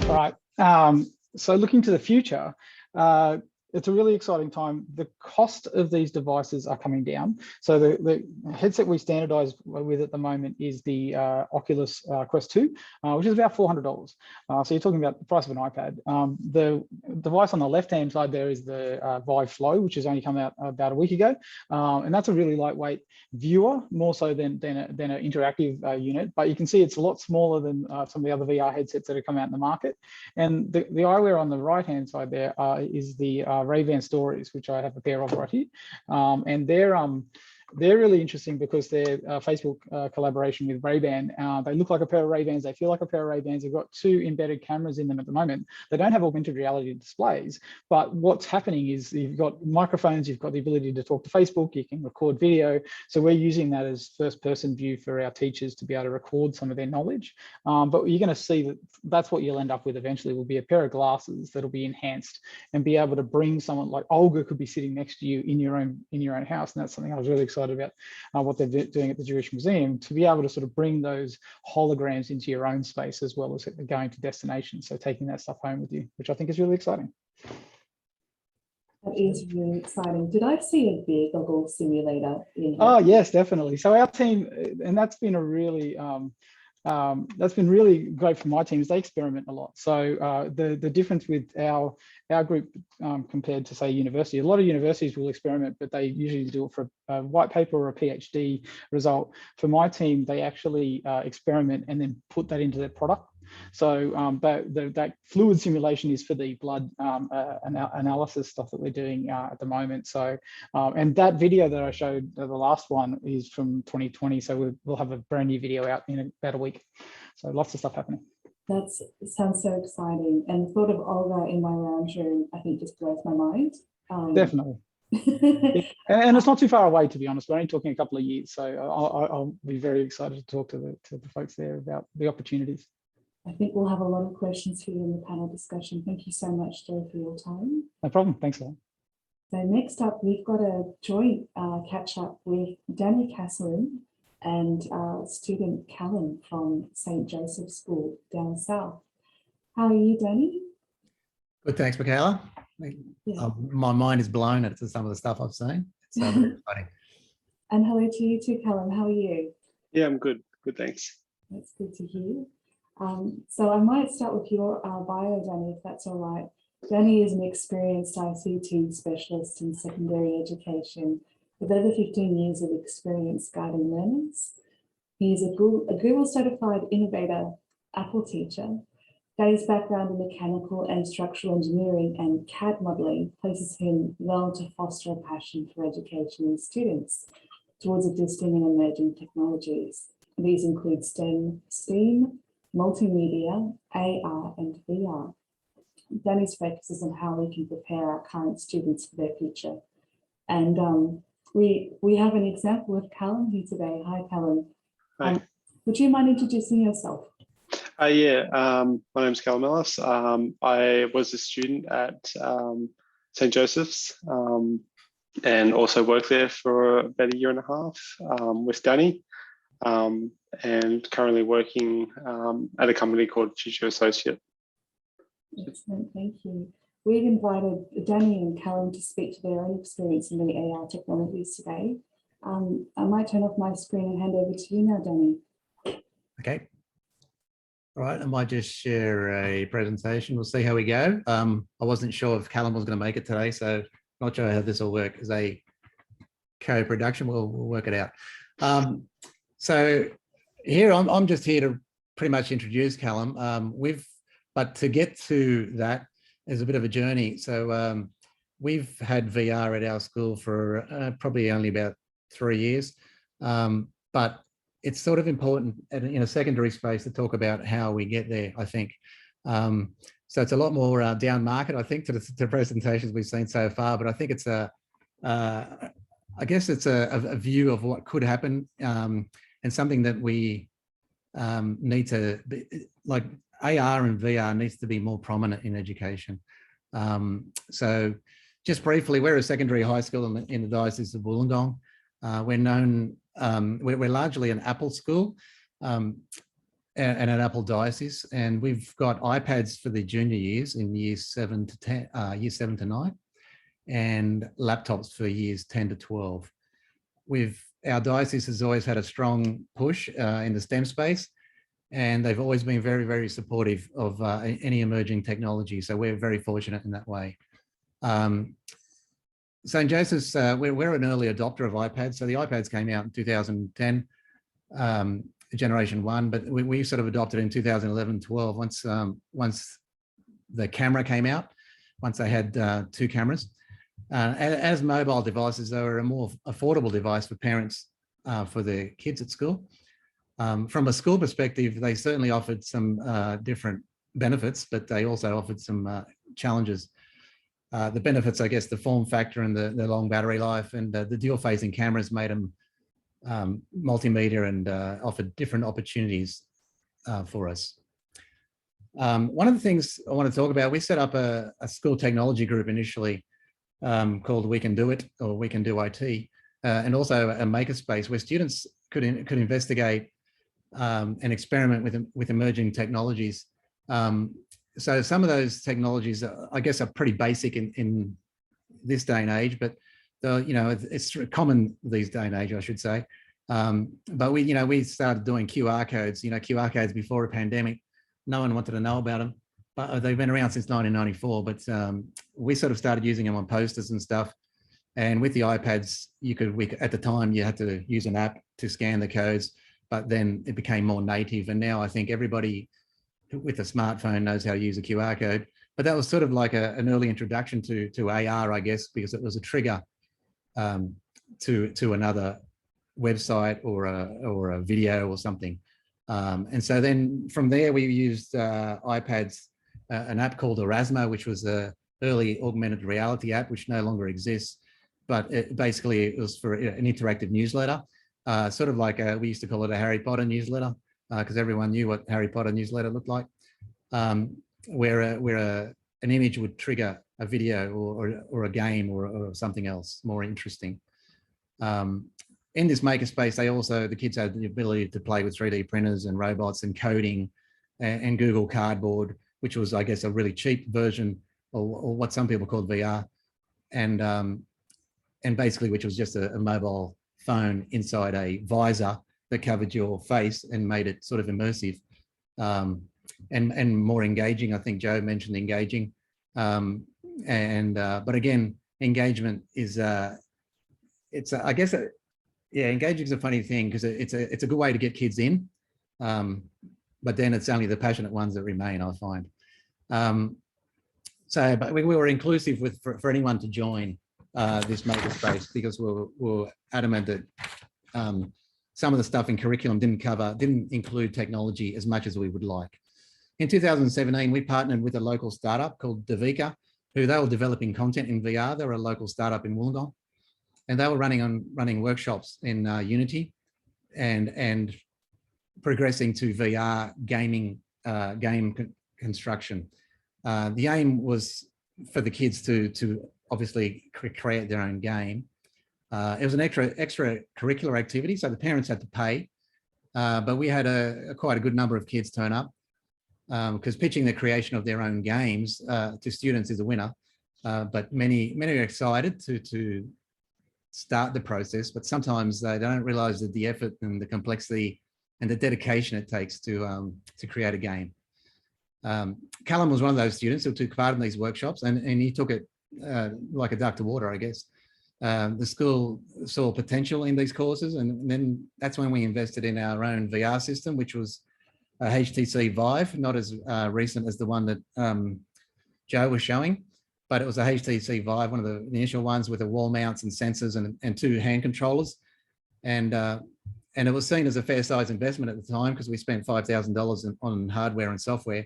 All right, so looking to the future, it's a really exciting time. The cost of these devices are coming down. So the headset we standardize with at the moment is the Oculus Quest 2, which is about $400. So you're talking about the price of an iPad. The device on the left-hand side there is the Vive Flow, which has only come out about a week ago. And that's a really lightweight viewer, more so than an interactive unit. But you can see it's a lot smaller than some of the other VR headsets that have come out in the market. And the eyewear on the right-hand side there is the Ray-Ban Stories, which I have a pair of right here. And they're really interesting because they're Facebook collaboration with Ray-Ban. They look like a pair of Ray-Bans. They feel like a pair of Ray-Bans. They've got 2 embedded cameras in them at the moment. They don't have augmented reality displays, but what's happening is you've got microphones, you've got the ability to talk to Facebook, you can record video. So we're using that as first-person view for our teachers to be able to record some of their knowledge. But you're going to see that that's what you'll end up with eventually, will be a pair of glasses that'll be enhanced and be able to bring someone like Olga could be sitting next to you in your own house. And that's something I was really excited excited about what they're doing at the Jewish Museum, to be able to sort of bring those holograms into your own space as well as going to destinations. So taking that stuff home with you, which I think is really exciting. That is really exciting. Did I see a beer goggle simulator in? Oh yes, definitely. So our team, and that's been a really that's been really great for my team, is they experiment a lot. So the difference with our group compared to say university, a lot of universities will experiment, but they usually do it for a white paper or a PhD result. For my team, they actually experiment and then put that into their product. So that fluid simulation is for the blood analysis stuff that we're doing at the moment. So and that video that I showed, the last one, is from 2020. So we'll have a brand new video out in about a week. So lots of stuff happening. That sounds so exciting. And the thought of Olga in my lounge room, I think, just blows my mind. Definitely. And it's not too far away, to be honest. We're only talking a couple of years. So I'll be very excited to talk to the folks there about the opportunities. I think we'll have a lot of questions here in the panel discussion. Thank you so much, Joe, for your time. No problem. Thanks a lot. So next up, we've got a joint catch up with Danny Casselin and student Callum from St. Joseph's School down south. How are you, Danny? Good, thanks, Michaela. Yeah. My mind is blown at some of the stuff I've seen. It's very exciting. And hello to you too, Callum. How are you? Yeah, I'm good. Good, thanks. That's good to hear. So I might start with your bio, Danny, if that's all right. Danny is an experienced ICT specialist in secondary education with over 15 years of experience guiding learners. He is a Google certified innovator, Apple teacher. Danny's background in mechanical and structural engineering and CAD modeling places him well to foster a passion for education in students towards existing and emerging technologies. These include STEAM, multimedia, AR, and VR. Danny's focuses on how we can prepare our current students for their future. And we have an example of Callum here today. Hi, Callum. Hi. Would you mind introducing yourself? My name's Callum Ellis. I was a student at St. Joseph's and also worked there for about a year and a half with Danny. And currently working at a company called Future Associate. Excellent, thank you. We've invited Danny and Callum to speak to their own experience in the AR technologies today. I might turn off my screen and hand over to you now, Danny. Okay. All right, I might just share a presentation. We'll see how we go. I wasn't sure if Callum was going to make it today, so not sure how this will work as a co-production. We'll work it out. So here, I'm just here to pretty much introduce Callum. But to get to that is a bit of a journey. So we've had VR at our school for probably only about 3 years, but it's sort of important in a secondary space to talk about how we get there, I think. So it's a lot more down market, I think, to the presentations we've seen so far, but I think it's I guess it's a view of what could happen and something that we need to be, like AR and VR needs to be more prominent in education. So just briefly, we're a secondary high school in the Diocese of Wollongong. We're known, we're largely an Apple school and an Apple diocese, and we've got iPads for the junior years in years 7 to 9, and laptops for years 10 to 12. Our diocese has always had a strong push in the STEM space, and they've always been very, very supportive of any emerging technology. So we're very fortunate in that way. St. Joseph's, we're an early adopter of iPads. So the iPads came out in 2010, generation 1, but we sort of adopted in 2011, 12, once the camera came out, once they had 2 cameras. As mobile devices, they were a more affordable device for parents for their kids at school. From a school perspective, they certainly offered some different benefits, but they also offered some challenges. The benefits, I guess, the form factor and the long battery life, and the dual facing cameras made them multimedia and offered different opportunities for us. One of the things I want to talk about, we set up a school technology group initially called We Can Do It, or We Can Do IT. and also a makerspace where students could investigate and experiment with emerging technologies. So some of those technologies, I guess, are pretty basic in this day and age, but it's common these day and age, I should say. But we started doing QR codes. QR codes before a pandemic, no one wanted to know about them, but they've been around since 1994. But we sort of started using them on posters and stuff. And with the iPads, at the time you had to use an app to scan the codes, but then it became more native. And now I think everybody with a smartphone knows how to use a QR code. But that was sort of like an early introduction to AR, I guess, because it was a trigger to another website or a video or something. And so then from there we used iPads, an app called Erasmo, which was an early augmented reality app, which no longer exists. But basically it was for an interactive newsletter, sort of like we used to call it a Harry Potter newsletter, because everyone knew what Harry Potter newsletter looked like, where an image would trigger a video or a game or something else more interesting. In this makerspace, the kids had the ability to play with 3D printers and robots and coding and Google Cardboard, which was, I guess, a really cheap version or what some people called VR. And basically, which was just a mobile phone inside a visor that covered your face and made it sort of immersive and more engaging. I think Joe mentioned engaging. But again, engagement is, engaging is a funny thing because it's a good way to get kids in, but then it's only the passionate ones that remain, I find. But we were inclusive for anyone to join this makerspace because we're adamant that some of the stuff in curriculum didn't include technology as much as we would like. In 2017, we partnered with a local startup called Devika, who they were developing content in VR. They were a local startup in Wollongong, and they were running workshops in Unity and progressing to VR gaming, game construction. The aim was for the kids to obviously create their own game. It was an extracurricular activity, so the parents had to pay, but we had quite a good number of kids turn up because pitching the creation of their own games to students is a winner. But many are excited to start the process, but sometimes they don't realise that the effort and the complexity and the dedication it takes to create a game. Callum was one of those students who took part in these workshops, and he took it like a duck to water, I guess. The school saw potential in these courses, and then that's when we invested in our own VR system, which was a HTC Vive, not as recent as the one that Joe was showing, but it was a HTC Vive, one of the initial ones with the wall mounts and sensors and 2 hand controllers. And it was seen as a fair size investment at the time because we spent $5,000 on hardware and software.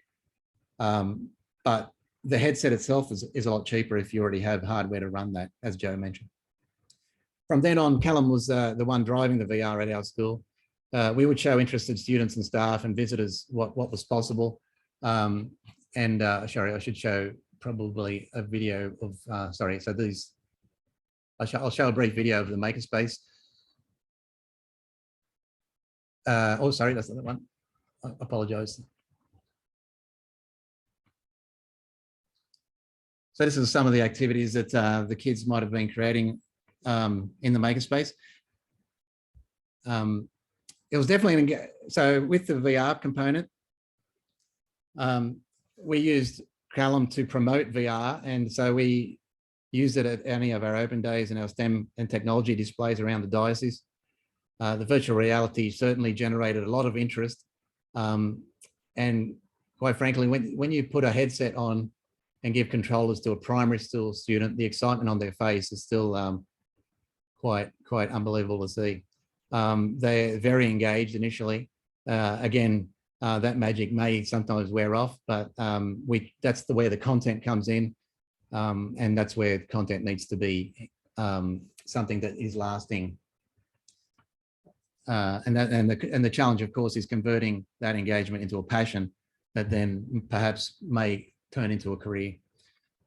But the headset itself is a lot cheaper if you already have hardware to run that, as Joe mentioned. From then on, Callum was the one driving the VR at our school. We would show interested students and staff and visitors what was possible. Sorry, I should show probably a video of, sorry, so these, I'll show a brief video of the makerspace. Oh, sorry, that's not the one. I apologize. So this is some of the activities that the kids might have been creating in the makerspace. It was definitely, so with the VR component, we used Callum to promote VR, and so we used it at any of our open days and our STEM and technology displays around the diocese. The virtual reality certainly generated a lot of interest, and quite frankly, when you put a headset on and give controllers to a primary school student, the excitement on their face is still quite unbelievable to see. They're very engaged initially. Again, that magic may sometimes wear off, but that's the way the content comes in, and that's where content needs to be something that is lasting. And the challenge, of course, is converting that engagement into a passion that then perhaps may turn into a career.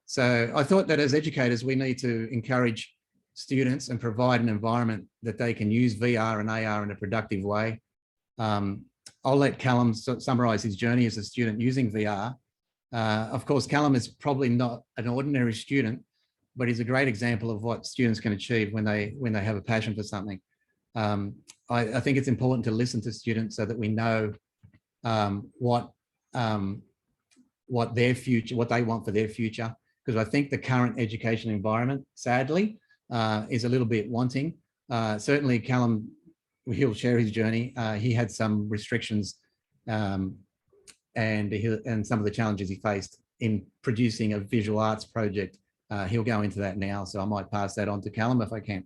So I thought that as educators, we need to encourage students and provide an environment that they can use VR and AR in a productive way. I'll let Callum summarise his journey as a student using VR. Of course, Callum is probably not an ordinary student, but he's a great example of what students can achieve when they have a passion for something. I think it's important to listen to students so that we know what their future, what they want for their future. Because I think the current education environment, sadly, is a little bit wanting. Certainly, Callum, he'll share his journey. He had some restrictions and some of the challenges he faced in producing a visual arts project. He'll go into that now, so I might pass that on to Callum if I can.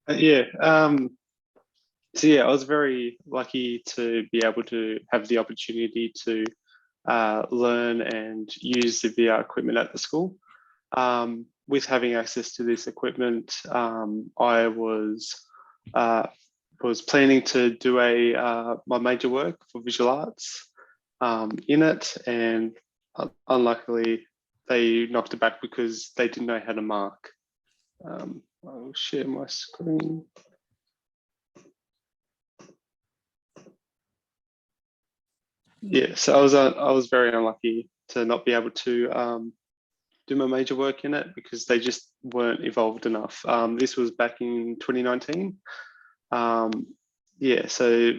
So yeah, I was very lucky to be able to have the opportunity to learn and use the VR equipment at the school. With having access to this equipment, I was planning to do my major work for visual arts in it, and unluckily they knocked it back because they didn't know how to mark. I'll share my screen. Yeah, so I was very unlucky to not be able to do my major work in it because they just weren't evolved enough. This was back in 2019. Yeah, so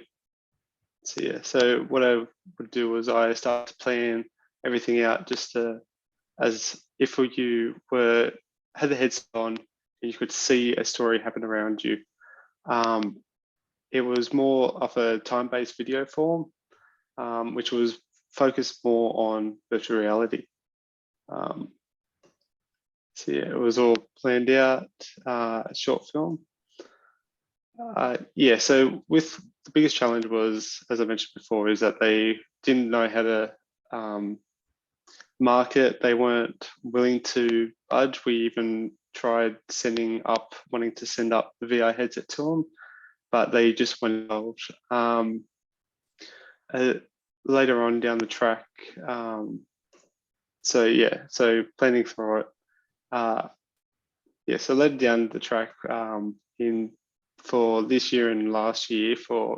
what I would do was I started to plan everything out just to, as if you had the headset on and you could see a story happen around you. It was more of a time-based video form, which was focused more on virtual reality. So yeah, it was all planned out, a short film. Yeah, so with the biggest challenge was, as I mentioned before, is that they didn't know how to market. They weren't willing to budge. We even tried wanting to send up the VR headset to them, but they just weren't involved. Later on down the track, so planning for it. So later down the track for this year and last year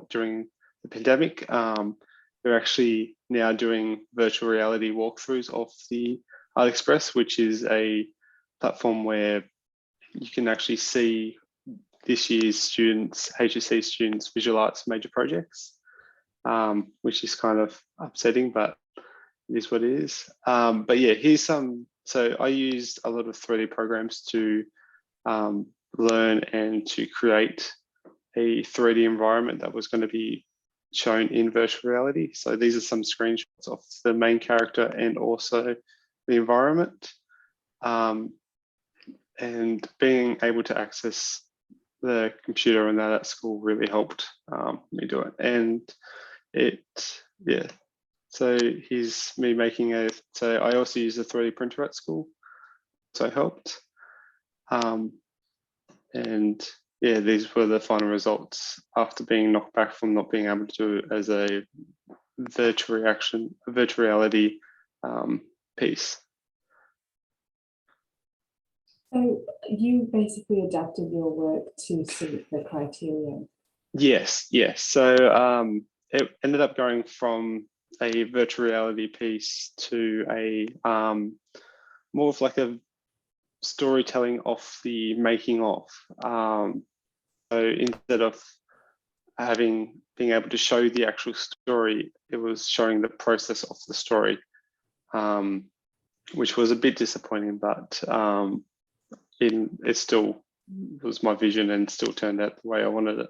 during the pandemic, they're actually now doing virtual reality walkthroughs of the Art Express, which is a platform where you can actually see this year's HSC students' visual arts major projects, which is kind of upsetting, but it is what it is. But yeah, here's some. So I used a lot of 3D programs to learn and to create a 3D environment that was going to be shown in virtual reality. So these are some screenshots of the main character and also the environment. And being able to access the computer and that at school really helped me do it. And so here's me making so I also use a 3D printer at school, so helped. And yeah, these were the final results after being knocked back from not being able to do it as a virtual reality piece. So you basically adapted your work to suit the criteria? Yes. So it ended up going from a virtual reality piece to a more of like a storytelling of the making of. So instead of being able to show the actual story, it was showing the process of the story, which was a bit disappointing, but it still was my vision and still turned out the way I wanted it.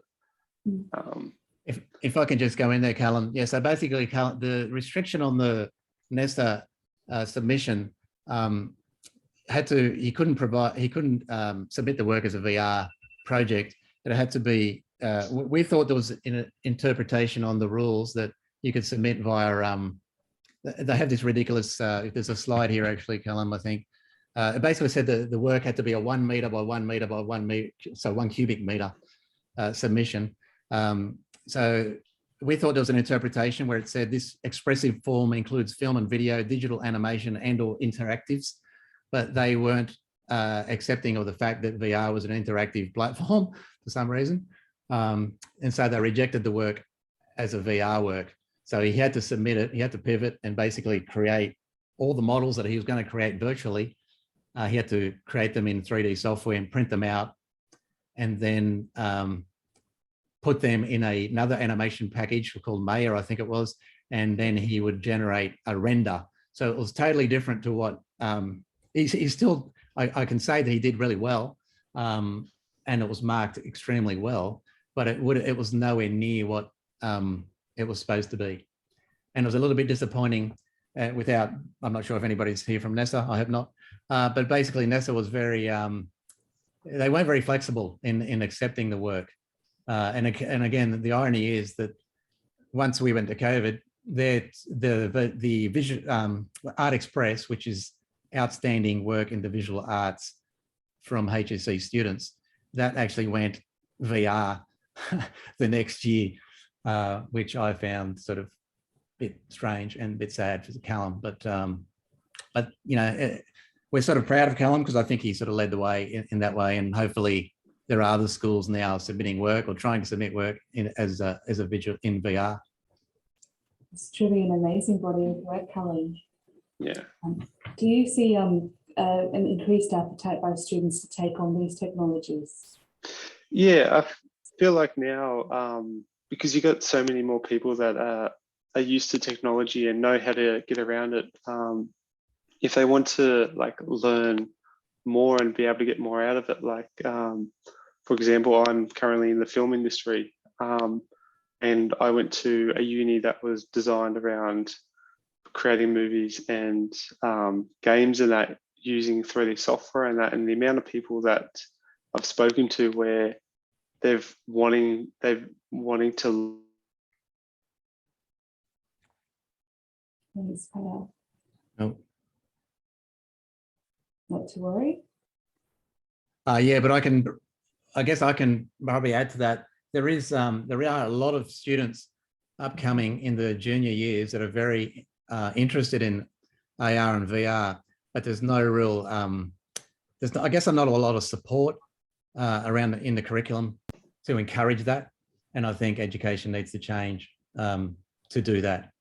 If I can just go in there, Callum. Yeah, so basically, the restriction on the NSW submission he couldn't submit the work as a VR project. It had to be. We thought there was an interpretation on the rules that you could submit via. They have this ridiculous. There's a slide here actually, Callum. I think it basically said that the work had to be a 1 meter by 1 meter by 1 meter, so 1 cubic meter submission. So we thought there was an interpretation where it said this expressive form includes film and video, digital animation, and/or interactives, but they weren't accepting of the fact that VR was an interactive platform for some reason. And so they rejected the work as a VR work. So he had to submit it, he had to pivot and basically create all the models that he was going to create virtually. He had to create them in 3D software and print them out, and then put them in another animation package called Maya, I think it was, and then he would generate a render. So it was totally different to what he's still, I can say that he did really well, and it was marked extremely well, but it was nowhere near what it was supposed to be. And it was a little bit disappointing without, I'm not sure if anybody's here from NSW, I hope not, but basically NSW was very, they weren't very flexible in accepting the work. And again, the irony is that once we went to COVID, the visual Art Express, which is outstanding work in the visual arts from HSC students, that actually went VR the next year, which I found sort of a bit strange and a bit sad for Callum. But you know, we're sort of proud of Callum because I think he sort of led the way in that way, and hopefully there are other schools now submitting work or trying to submit work as a visual in VR. It's truly an amazing body of work, Callum. Yeah. Do you see an increased appetite by students to take on these technologies? Yeah, I feel like now, because you got so many more people that are used to technology and know how to get around it, if they want to like learn more and be able to get more out of it, like for example, I'm currently in the film industry, and I went to a uni that was designed around creating movies and games and that, using 3D software and that, and the amount of people that I've spoken to where they've wanting to. Thanks, Kyle. No. Not to worry. Yeah, but I guess I can probably add to that. There are a lot of students upcoming in the junior years that are very interested in AR and VR, but there's no real, I guess not a lot of support around in the curriculum to encourage that. And I think education needs to change to do that,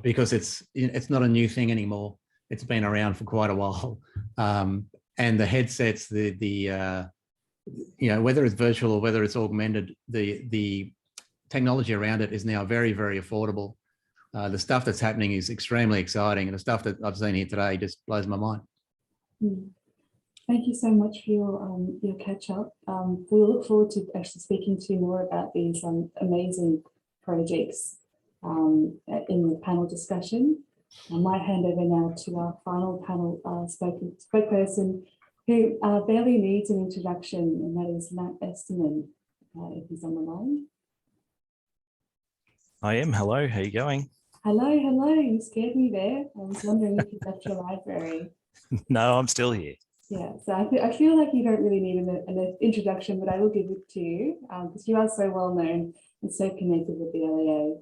because it's not a new thing anymore. It's been around for quite a while. And the headsets, you know, whether it's virtual or whether it's augmented, the technology around it is now very, very affordable. The stuff that's happening is extremely exciting, and the stuff that I've seen here today just blows my mind. Thank you so much for your catch up. We look forward to actually speaking to you more about these amazing projects in the panel discussion. I might hand over now to our final panel spokesperson who barely needs an introduction, and that is Matt Esterman, if he's on the line. I am. Hello, how are you going? Hello, you scared me there. I was wondering if you left your library. No, I'm still here. Yeah, so I feel like you don't really need an introduction, but I will give it to you because you are so well known and so connected with the LEA.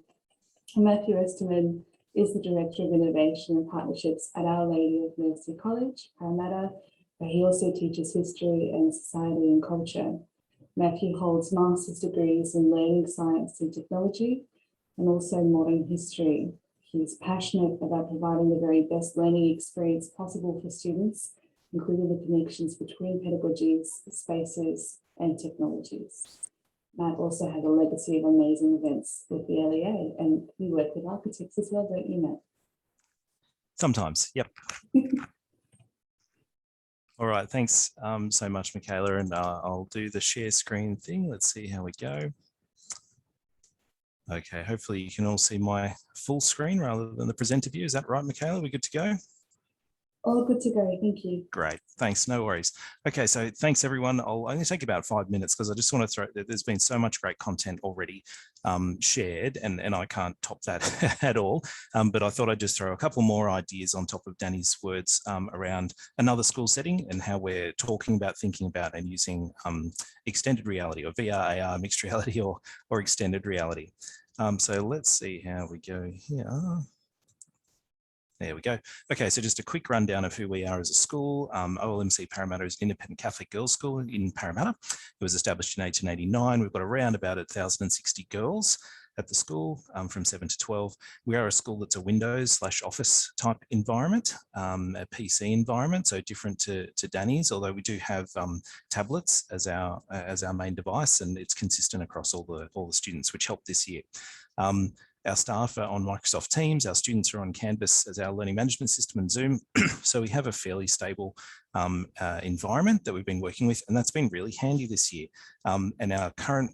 Matthew Esterman is the Director of Innovation and Partnerships at Our Lady of Mercy College, Parramatta, where he also teaches history and society and culture. Matthew holds master's degrees in learning science and technology and also modern history. He's passionate about providing the very best learning experience possible for students, including the connections between pedagogies, spaces, and technologies. Matt also has a legacy of amazing events with the LEA, and you work with architects as well, don't you, Matt? Sometimes, yep. All right, thanks so much, Michaela, and I'll do the share screen thing. Let's see how we go. Okay, hopefully you can all see my full screen rather than the presenter view. Is that right, Michaela? We good to go? All good to go, thank you. Great, thanks, no worries. Okay, so thanks everyone. I'll only take about 5 minutes because I just want to throw, there's been so much great content already shared and I can't top that at all. But I thought I'd just throw a couple more ideas on top of Danny's words around another school setting and how we're talking about, thinking about and using extended reality or VR, AR, mixed reality or extended reality. So let's see how we go here. There we go. Okay, so just a quick rundown of who we are as a school. OLMC Parramatta is an independent Catholic girls' school in Parramatta. It was established in 1889. We've got around about 1,060 girls at the school from 7 to 12. We are a school that's a Windows/Office type environment, a PC environment, so different to Danny's, although we do have tablets as our main device, and it's consistent across all the students, which helped this year. Our staff are on Microsoft Teams, our students are on Canvas as our learning management system and Zoom. So we have a fairly stable environment that we've been working with, and that's been really handy this year. And our current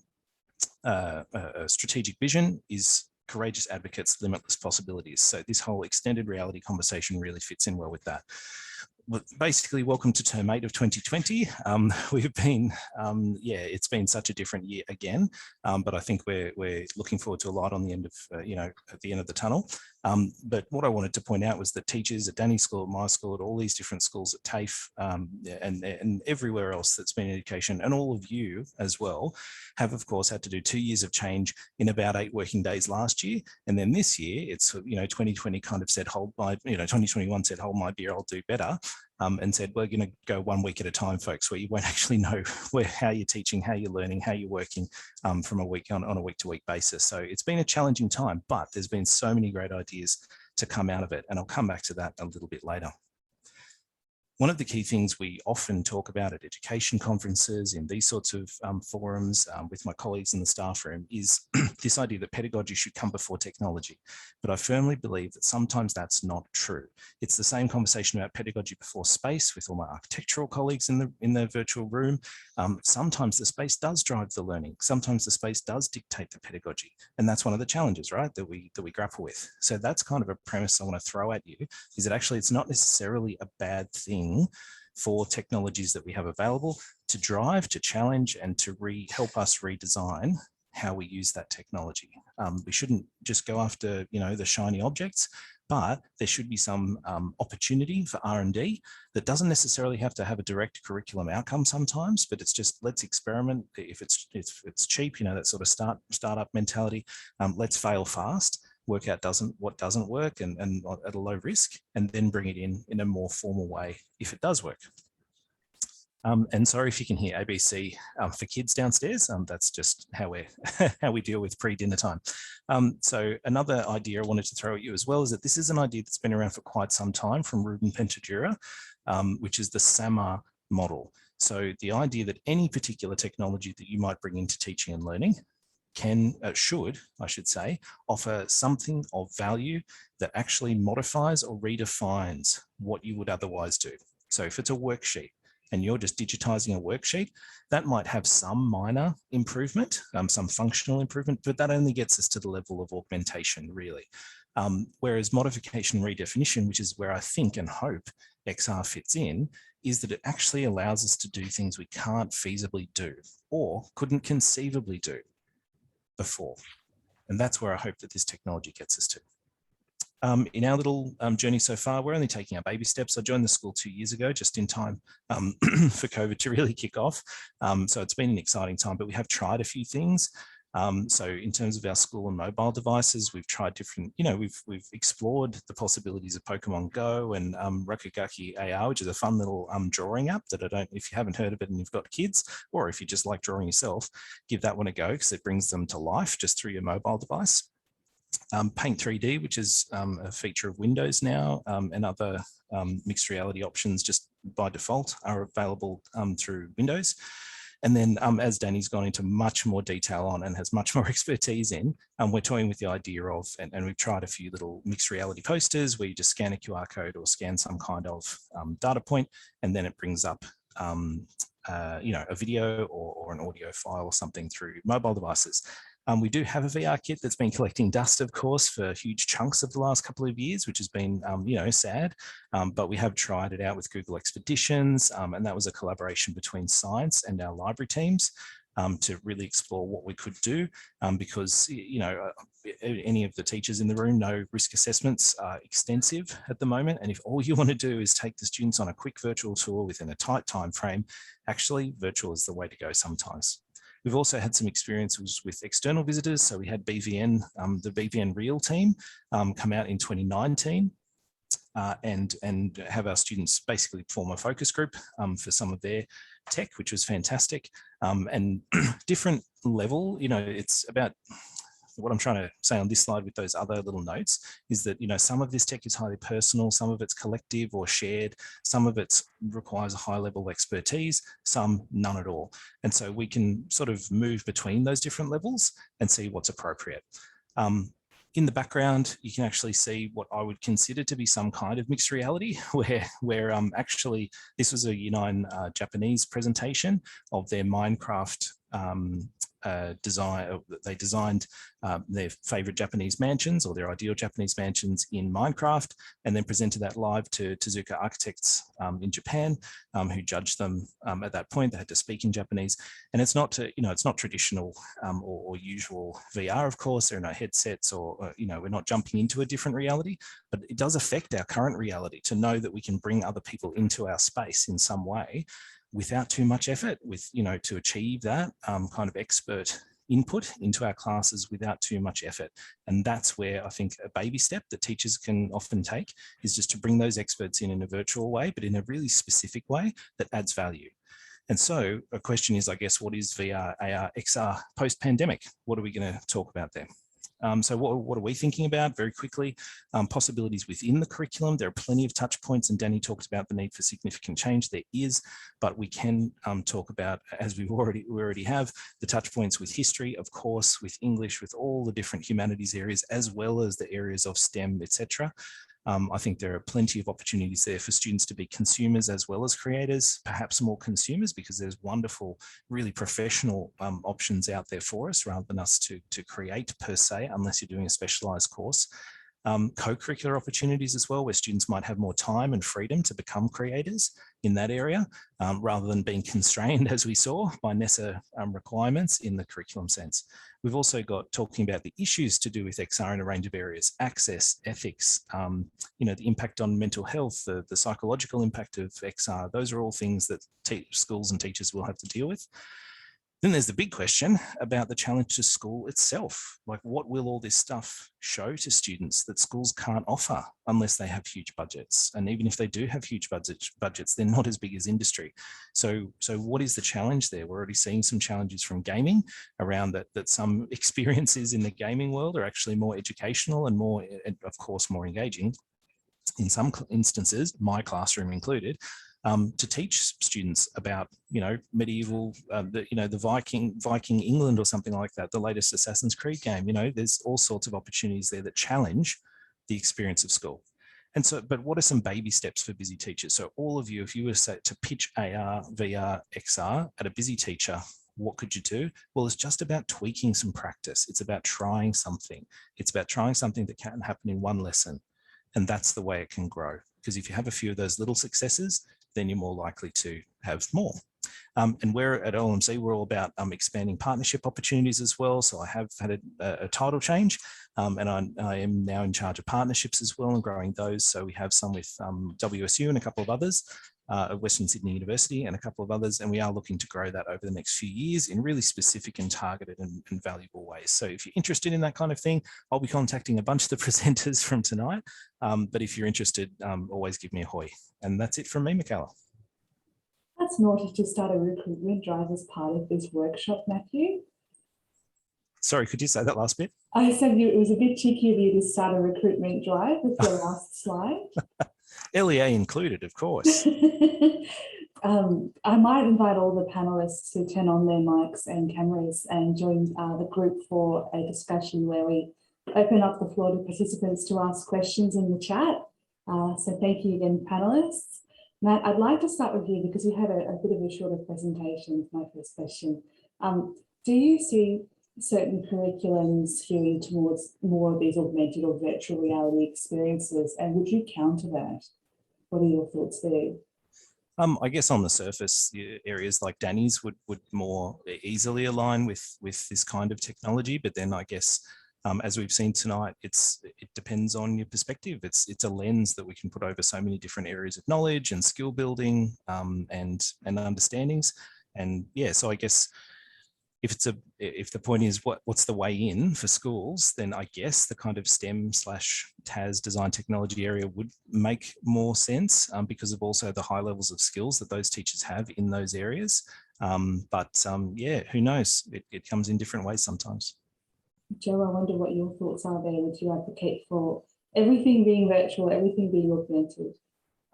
strategic vision is courageous advocates, limitless possibilities. So this whole extended reality conversation really fits in well with that. Basically, welcome to term 8 of 2020. We've been, it's been such a different year again, but I think we're looking forward to a light on the end of, at the end of the tunnel. But what I wanted to point out was that teachers at Danny's school, at my school, at all these different schools, at TAFE, and everywhere else that's been in education, and all of you as well, have of course had to do 2 years of change in about 8 working days last year. And then this year, it's, 2020 kind of said, 2021 said, hold my beer, I'll do better. And said, we're going to go 1 week at a time, folks, where you won't actually know how you're teaching, how you're learning, how you're working from a week on a week-to-week basis. So it's been a challenging time, but there's been so many great ideas to come out of it. And I'll come back to that a little bit later. One of the key things we often talk about at education conferences, in these sorts of forums with my colleagues in the staff room, is this idea that pedagogy should come before technology. But I firmly believe that sometimes that's not true. It's the same conversation about pedagogy before space with all my architectural colleagues in the virtual room. Sometimes the space does drive the learning. Sometimes the space does dictate the pedagogy. And that's one of the challenges, right, that we grapple with. So that's kind of a premise I want to throw at you, is that actually it's not necessarily a bad thing for technologies that we have available to drive, to challenge, and to help us redesign how we use that technology. We shouldn't just go after, the shiny objects, but there should be some opportunity for R&D that doesn't necessarily have to have a direct curriculum outcome sometimes, but it's just, let's experiment. If it's cheap, that sort of startup mentality, let's fail fast, work out what doesn't work and at a low risk, and then bring it in a more formal way if it does work. And sorry if you can hear ABC for kids downstairs. That's just how we deal with pre-dinner time. So another idea I wanted to throw at you as well is that this is an idea that's been around for quite some time from Ruben Pentadura, which is the SAMR model. So the idea that any particular technology that you might bring into teaching and learning should, offer something of value that actually modifies or redefines what you would otherwise do. So if it's a worksheet and you're just digitizing a worksheet, that might have some minor improvement, some functional improvement, but that only gets us to the level of augmentation, really. Whereas modification redefinition, which is where I think and hope XR fits in, is that it actually allows us to do things we can't feasibly do or couldn't conceivably do before. And that's where I hope that this technology gets us to. In our little journey so far, we're only taking our baby steps. I joined the school 2 years ago, just in time for COVID to really kick off. So it's been an exciting time, but we have tried a few things. So in terms of our school and mobile devices, we've tried different, we've explored the possibilities of Pokemon Go and Rokugaki AR, which is a fun little drawing app that if you haven't heard of it and you've got kids, or if you just like drawing yourself, give that one a go because it brings them to life just through your mobile device. Paint 3D, which is a feature of Windows now, and other mixed reality options just by default are available through Windows. And then as Danny's gone into much more detail on and has much more expertise in, we're toying with the idea of, and we've tried a few little mixed reality posters where you just scan a QR code or scan some kind of data point, and then it brings up a video or an audio file or something through mobile devices. We do have a VR kit that's been collecting dust, of course, for huge chunks of the last couple of years, which has been, sad. But we have tried it out with Google Expeditions, and that was a collaboration between science and our library teams to really explore what we could do, because, any of the teachers in the room know risk assessments are extensive at the moment. And if all you want to do is take the students on a quick virtual tour within a tight time frame, actually virtual is the way to go sometimes. We've also had some experiences with external visitors. So we had BVN, the BVN Real team come out in 2019. and have our students basically form a focus group for some of their tech, which was fantastic. And different level, it's about what I'm trying to say on this slide with those other little notes is that, some of this tech is highly personal, some of it's collective or shared, some of it requires a high level of expertise, some none at all. And so we can sort of move between those different levels and see what's appropriate. In the background, you can actually see what I would consider to be some kind of mixed reality, where actually this was a Year 9 Japanese presentation of their Minecraft design. They designed their favorite Japanese mansions or their ideal Japanese mansions in Minecraft, and then presented that live to Tezuka architects in Japan, who judged them at that point. They had to speak in Japanese, and it's not it's not traditional or usual VR. Of course, there are no headsets, or we're not jumping into a different reality, but it does affect our current reality to know that we can bring other people into our space in some way without too much effort, to achieve that kind of expert input into our classes without too much effort. And that's where I think a baby step that teachers can often take is just to bring those experts in a virtual way, but in a really specific way that adds value. And so a question is, I guess, what is VR, AR, XR post-pandemic? What are we going to talk about there? So what are we thinking about very quickly? Possibilities within the curriculum. There are plenty of touch points, and Danny talked about the need for significant change. There is, but we can talk about, as we already have, the touch points with history, of course, with English, with all the different humanities areas, as well as the areas of STEM, etc. I think there are plenty of opportunities there for students to be consumers as well as creators, perhaps more consumers, because there's wonderful, really professional options out there for us rather than us to create per se, unless you're doing a specialized course. Co-curricular opportunities as well, where students might have more time and freedom to become creators in that area, rather than being constrained, as we saw, by NSW requirements in the curriculum sense. We've also got talking about the issues to do with XR in a range of areas: access, ethics, the impact on mental health, the psychological impact of XR. Those are all things that schools and teachers will have to deal with. Then there's the big question about the challenge to school itself. Like, what will all this stuff show to students that schools can't offer unless they have huge budgets? And even if they do have huge budgets, they're not as big as industry. So what is the challenge there? We're already seeing some challenges from gaming around that some experiences in the gaming world are actually more educational and more, of course, more engaging. In some instances, my classroom included, to teach students about, medieval, the Viking England or something like that, the latest Assassin's Creed game. There's all sorts of opportunities there that challenge the experience of school. And so, but what are some baby steps for busy teachers? So all of you, if you were to pitch AR, VR, XR at a busy teacher, what could you do? Well, it's just about tweaking some practice. It's about trying something. It's about trying something that can happen in one lesson. And that's the way it can grow. Because if you have a few of those little successes, then you're more likely to have more. And we're at LMC, we're all about expanding partnership opportunities as well. So I have had a title change, and I am now in charge of partnerships as well and growing those. So we have some with WSU and a couple of others, Western Sydney University and a couple of others, and we are looking to grow that over the next few years in really specific and targeted and valuable ways. So if you're interested in that kind of thing, I'll be contacting a bunch of the presenters from tonight, but if you're interested, always give me a hoy. And that's it from me, Michaela. That's naughty to start a recruitment drive as part of this workshop, Matthew. Sorry, could you say that last bit? I said it was a bit cheeky of you to start a recruitment drive with your last slide. LEA included, of course. I might invite all the panelists to turn on their mics and cameras and join the group for a discussion where we open up the floor to participants to ask questions in the chat. So thank you again, panelists. Matt, I'd like to start with you because you had a bit of a shorter presentation for my first question. Do you see certain curriculums skewing towards more of these augmented or virtual reality experiences, and would you counter that? What are your thoughts there? I guess on the surface, areas like Danny's would more easily align with this kind of technology, but then I guess as we've seen tonight, it depends on your perspective. It's a lens that we can put over so many different areas of knowledge and skill building and understandings. And yeah, so I guess if the point is what's the way in for schools, then I guess the kind of STEM/TAS design technology area would make more sense because of also the high levels of skills that those teachers have in those areas. Yeah, who knows? It comes in different ways sometimes. Joe, I wonder what your thoughts are there. Would you advocate for everything being virtual, everything being augmented?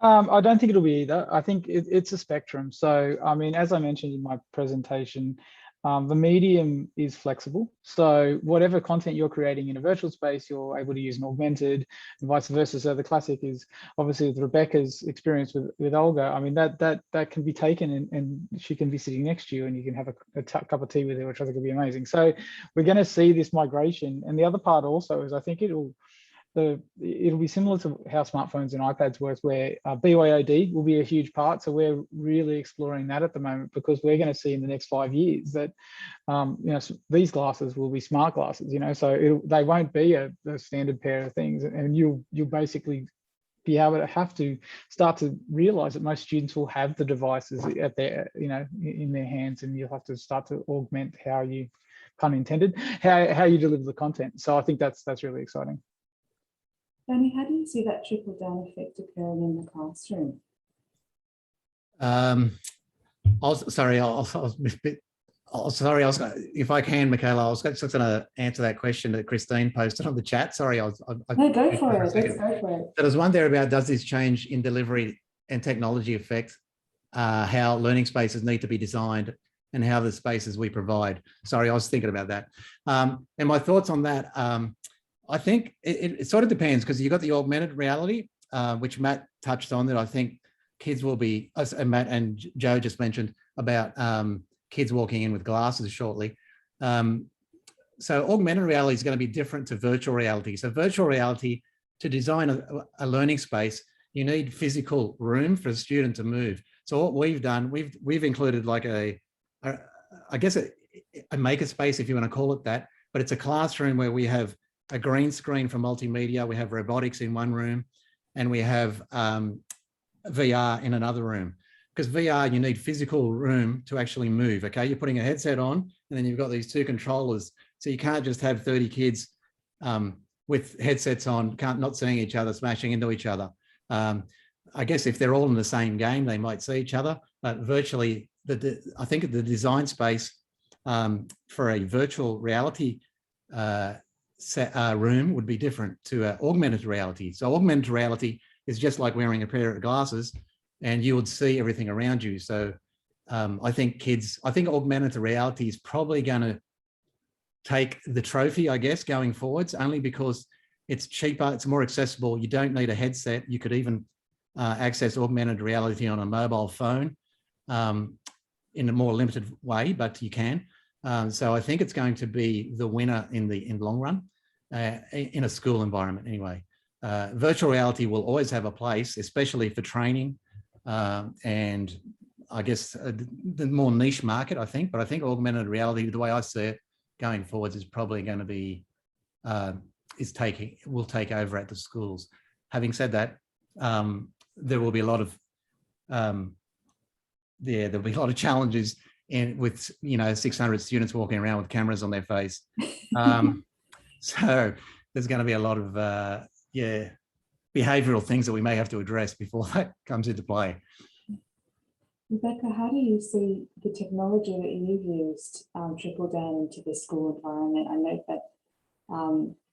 I don't think it'll be either. I think it's a spectrum. So, I mean, as I mentioned in my presentation, the medium is flexible. So whatever content you're creating in a virtual space, you're able to use an augmented and vice versa. So the classic is obviously with Rebecca's experience with Olga. I mean, that can be taken and she can be sitting next to you and you can have a cup of tea with her, which I think will be amazing. So we're going to see this migration. And the other part also is I think it'll be similar to how smartphones and iPads work, where BYOD will be a huge part. So we're really exploring that at the moment because we're going to see in the next 5 years that these glasses will be smart glasses. So they won't be a standard pair of things, and you'll basically be able to have to start to realize that most students will have the devices at their in their hands, and you'll have to start to augment how you, pun intended, how you deliver the content. So I think that's really exciting. Danny, how do you see that trickle down effect occurring in the classroom? If I can, Michaela, I was just going to answer that question that Christine posted on the chat. Sorry, No, go for it. Let's go for it. So there's one there about, does this change in delivery and technology affect how learning spaces need to be designed and how the spaces we provide? Sorry, I was thinking about that. And my thoughts on that, I think it sort of depends, because you've got the augmented reality, which Matt touched on, that I think kids will be, and Matt and Joe just mentioned about kids walking in with glasses shortly. So augmented reality is going to be different to virtual reality. So virtual reality, to design a learning space, you need physical room for a student to move. So what we've done, we've included like I guess a maker space, if you want to call it that, but it's a classroom where we have a green screen for multimedia, we have robotics in one room, and we have VR in another room. Because VR, you need physical room to actually move, okay? You're putting a headset on, and then you've got these two controllers. So you can't just have 30 kids with headsets on, not seeing each other, smashing into each other. I guess if they're all in the same game, they might see each other, but virtually, I think the design space for a virtual reality room would be different to augmented reality. So augmented reality is just like wearing a pair of glasses and you would see everything around you. So I think augmented reality is probably going to take the trophy, I guess, going forwards, only because it's cheaper, it's more accessible. You don't need a headset. You could even access augmented reality on a mobile phone in a more limited way, but you can. So I think it's going to be the winner in the long run, in a school environment anyway. Virtual reality will always have a place, especially for training and I guess the more niche market, I think. But I think augmented reality, the way I see it going forwards, is probably going to be, will take over at the schools. Having said that, there will be a lot of, there'll be a lot of challenges with 600 students walking around with cameras on their face. So there's going to be a lot of behavioral things that we may have to address before that comes into play. Rebecca, how do you see the technology that you've used trickle down into the school environment? I know that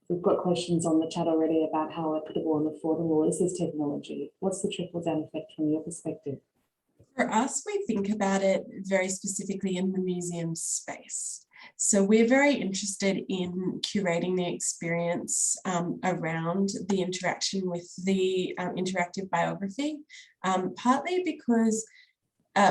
we've got questions on the chat already about how equitable and affordable is this technology. What's the trickle down effect from your perspective? For us, we think about it very specifically in the museum space. So we're very interested in curating the experience around the interaction with the interactive biography, partly because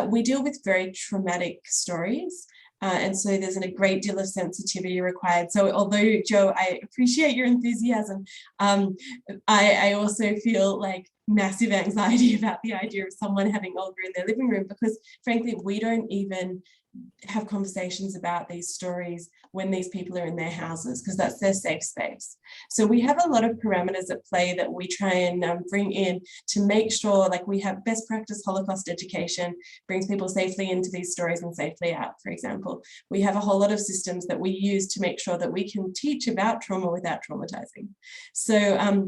we deal with very traumatic stories. And so there's a great deal of sensitivity required. So although, Joe, I appreciate your enthusiasm, I also feel like massive anxiety about the idea of someone having Olga in their living room, because frankly, we don't even have conversations about these stories when these people are in their houses, because that's their safe space. So we have a lot of parameters at play that we try and bring in to make sure, like, we have best practice Holocaust education, brings people safely into these stories and safely out, for example. We have a whole lot of systems that we use to make sure that we can teach about trauma without traumatizing. So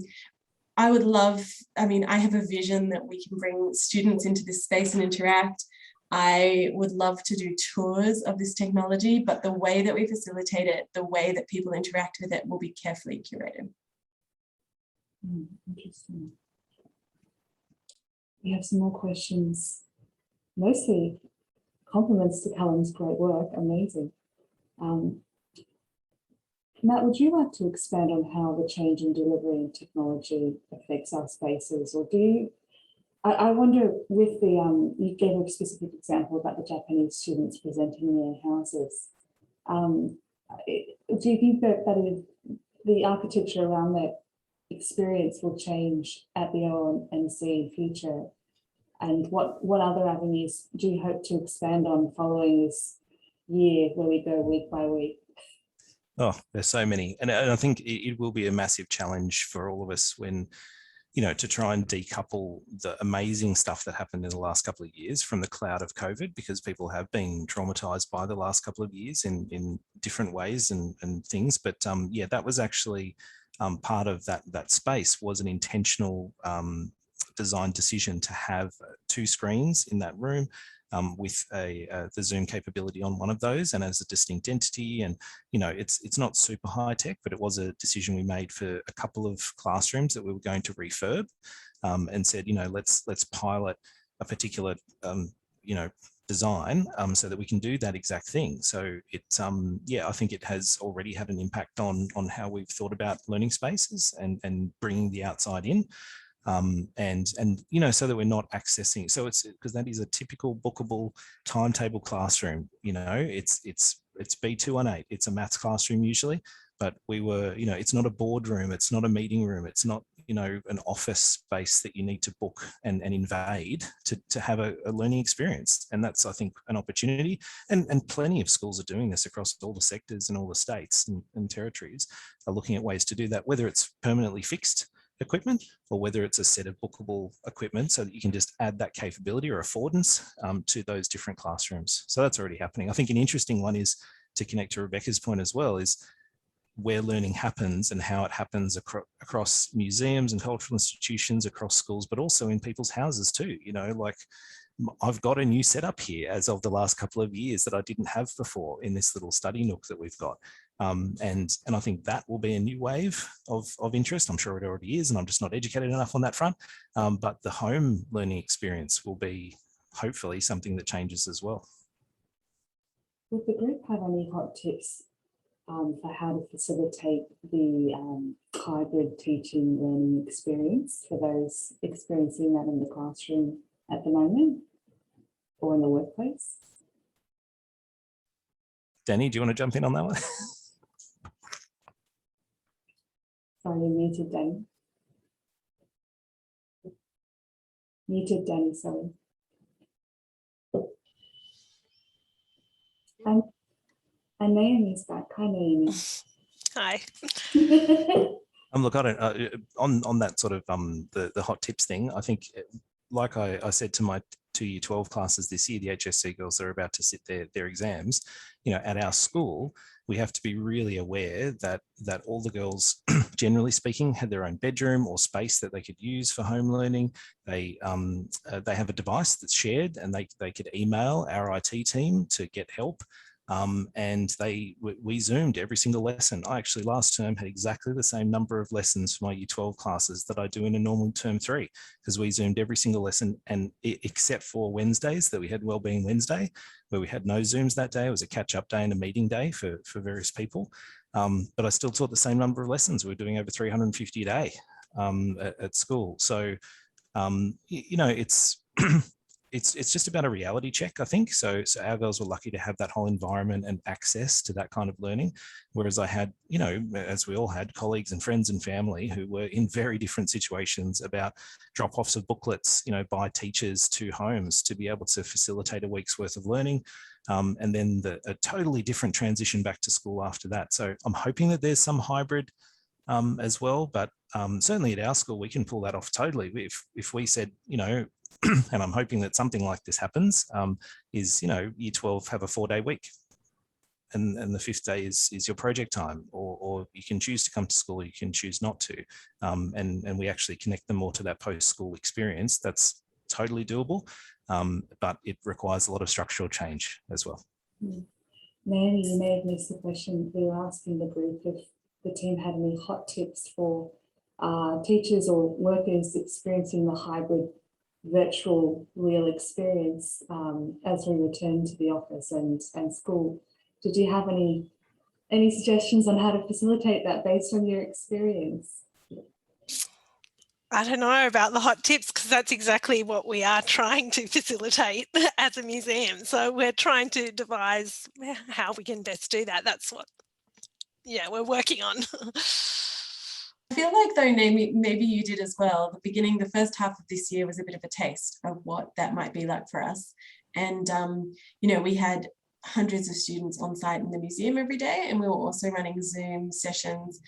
I would love, I mean, I have a vision that we can bring students into this space and interact. I would love to do tours of this technology, but the way that we facilitate it, the way that people interact with it will be carefully curated. Interesting. We have some more questions, mostly compliments to Callum's great work, amazing. Matt, would you like to expand on how the change in delivery and technology affects our spaces, or do you, I wonder with the, you gave a specific example about the Japanese students presenting in their houses. Do you think that the architecture around that experience will change at the ONC in future? And what other avenues do you hope to expand on following this year where we go week by week? Oh, there's so many. And I think it will be a massive challenge for all of us when, you know, to try and decouple the amazing stuff that happened in the last couple of years from the cloud of COVID, because people have been traumatized by the last couple of years in different ways and things. But yeah, that was actually part of that space was an intentional design decision to have 2 screens in that room. With the Zoom capability on one of those and as a distinct entity. And, you know, it's not super high tech, but it was a decision we made for a couple of classrooms that we were going to refurb, and said, you know, let's pilot a particular, you know, design so that we can do that exact thing. So it's, yeah, I think it has already had an impact on how we've thought about learning spaces and bringing the outside in. And you know, so that we're not accessing, so it's because that is a typical bookable timetable classroom. You know, it's B218, it's a maths classroom usually, but we were, you know, it's not a boardroom, it's not a meeting room, it's not, you know, an office space that you need to book and invade to have a learning experience. And that's, I think, an opportunity, and plenty of schools are doing this across all the sectors and all the states and territories are looking at ways to do that, whether it's permanently fixed equipment or whether it's a set of bookable equipment so that you can just add that capability or affordance to those different classrooms. So that's already happening. I think an interesting one is, to connect to Rebecca's point as well, is where learning happens and how it happens across museums and cultural institutions, across schools, but also in people's houses too. You know, like I've got a new setup here as of the last couple of years that I didn't have before in this little study nook that we've got. And I think that will be a new wave of interest. I'm sure it already is, and I'm just not educated enough on that front. But the home learning experience will be hopefully something that changes as well. Would the group have any hot tips for how to facilitate the hybrid teaching learning experience for those experiencing that in the classroom at the moment or in the workplace? Danny, do you want to jump in on that one? Sorry, you're muted, Danny. Muted, Danny, sorry. And Naomi's back. Hi, Naomi. Hi. Look, I don't, on that sort of the hot tips thing, I think, like I said to my 2 Year 12 classes this year, the HSC girls are about to sit their exams, you know, at our school, we have to be really aware that all the girls, generally speaking, had their own bedroom or space that they could use for home learning. They have a device that's shared, and they could email our IT team to get help. And we Zoomed every single lesson. I actually last term had exactly the same number of lessons for my Year 12 classes that I do in a normal term 3, because we Zoomed every single lesson, and except for Wednesdays that we had Wellbeing Wednesday, where we had no Zooms that day. It was a catch-up day and a meeting day for various people. But I still taught the same number of lessons. We were doing over 350 a day at school. So, you know, it's it's just about a reality check, I think. So our girls were lucky to have that whole environment and access to that kind of learning. Whereas I had, you know, as we all had, colleagues and friends and family who were in very different situations about drop-offs of booklets, you know, by teachers to homes to be able to facilitate a week's worth of learning. And then a totally different transition back to school after that. So I'm hoping that there's some hybrid as well, but certainly at our school, we can pull that off totally. If we said, you know, and I'm hoping that something like this happens, is, you know, year 12 have a 4-day week. And the 5th day is your project time, or you can choose to come to school, or you can choose not to. And we actually connect them more to that post-school experience. That's totally doable, but it requires a lot of structural change as well. Naomi, you may have missed the question. We were asking the group if the team had any hot tips for teachers or workers experiencing the hybrid virtual real experience as we return to the office and school. Did you have any suggestions on how to facilitate that based on your experience? I don't know about the hot tips, because that's exactly what we are trying to facilitate as a museum. So we're trying to devise how we can best do that. That's what, yeah, we're working on. I feel like, though, maybe you did as well. The beginning, the first half of this year was a bit of a taste of what that might be like for us. And, you know, we had hundreds of students on site in the museum every day, and we were also running Zoom sessions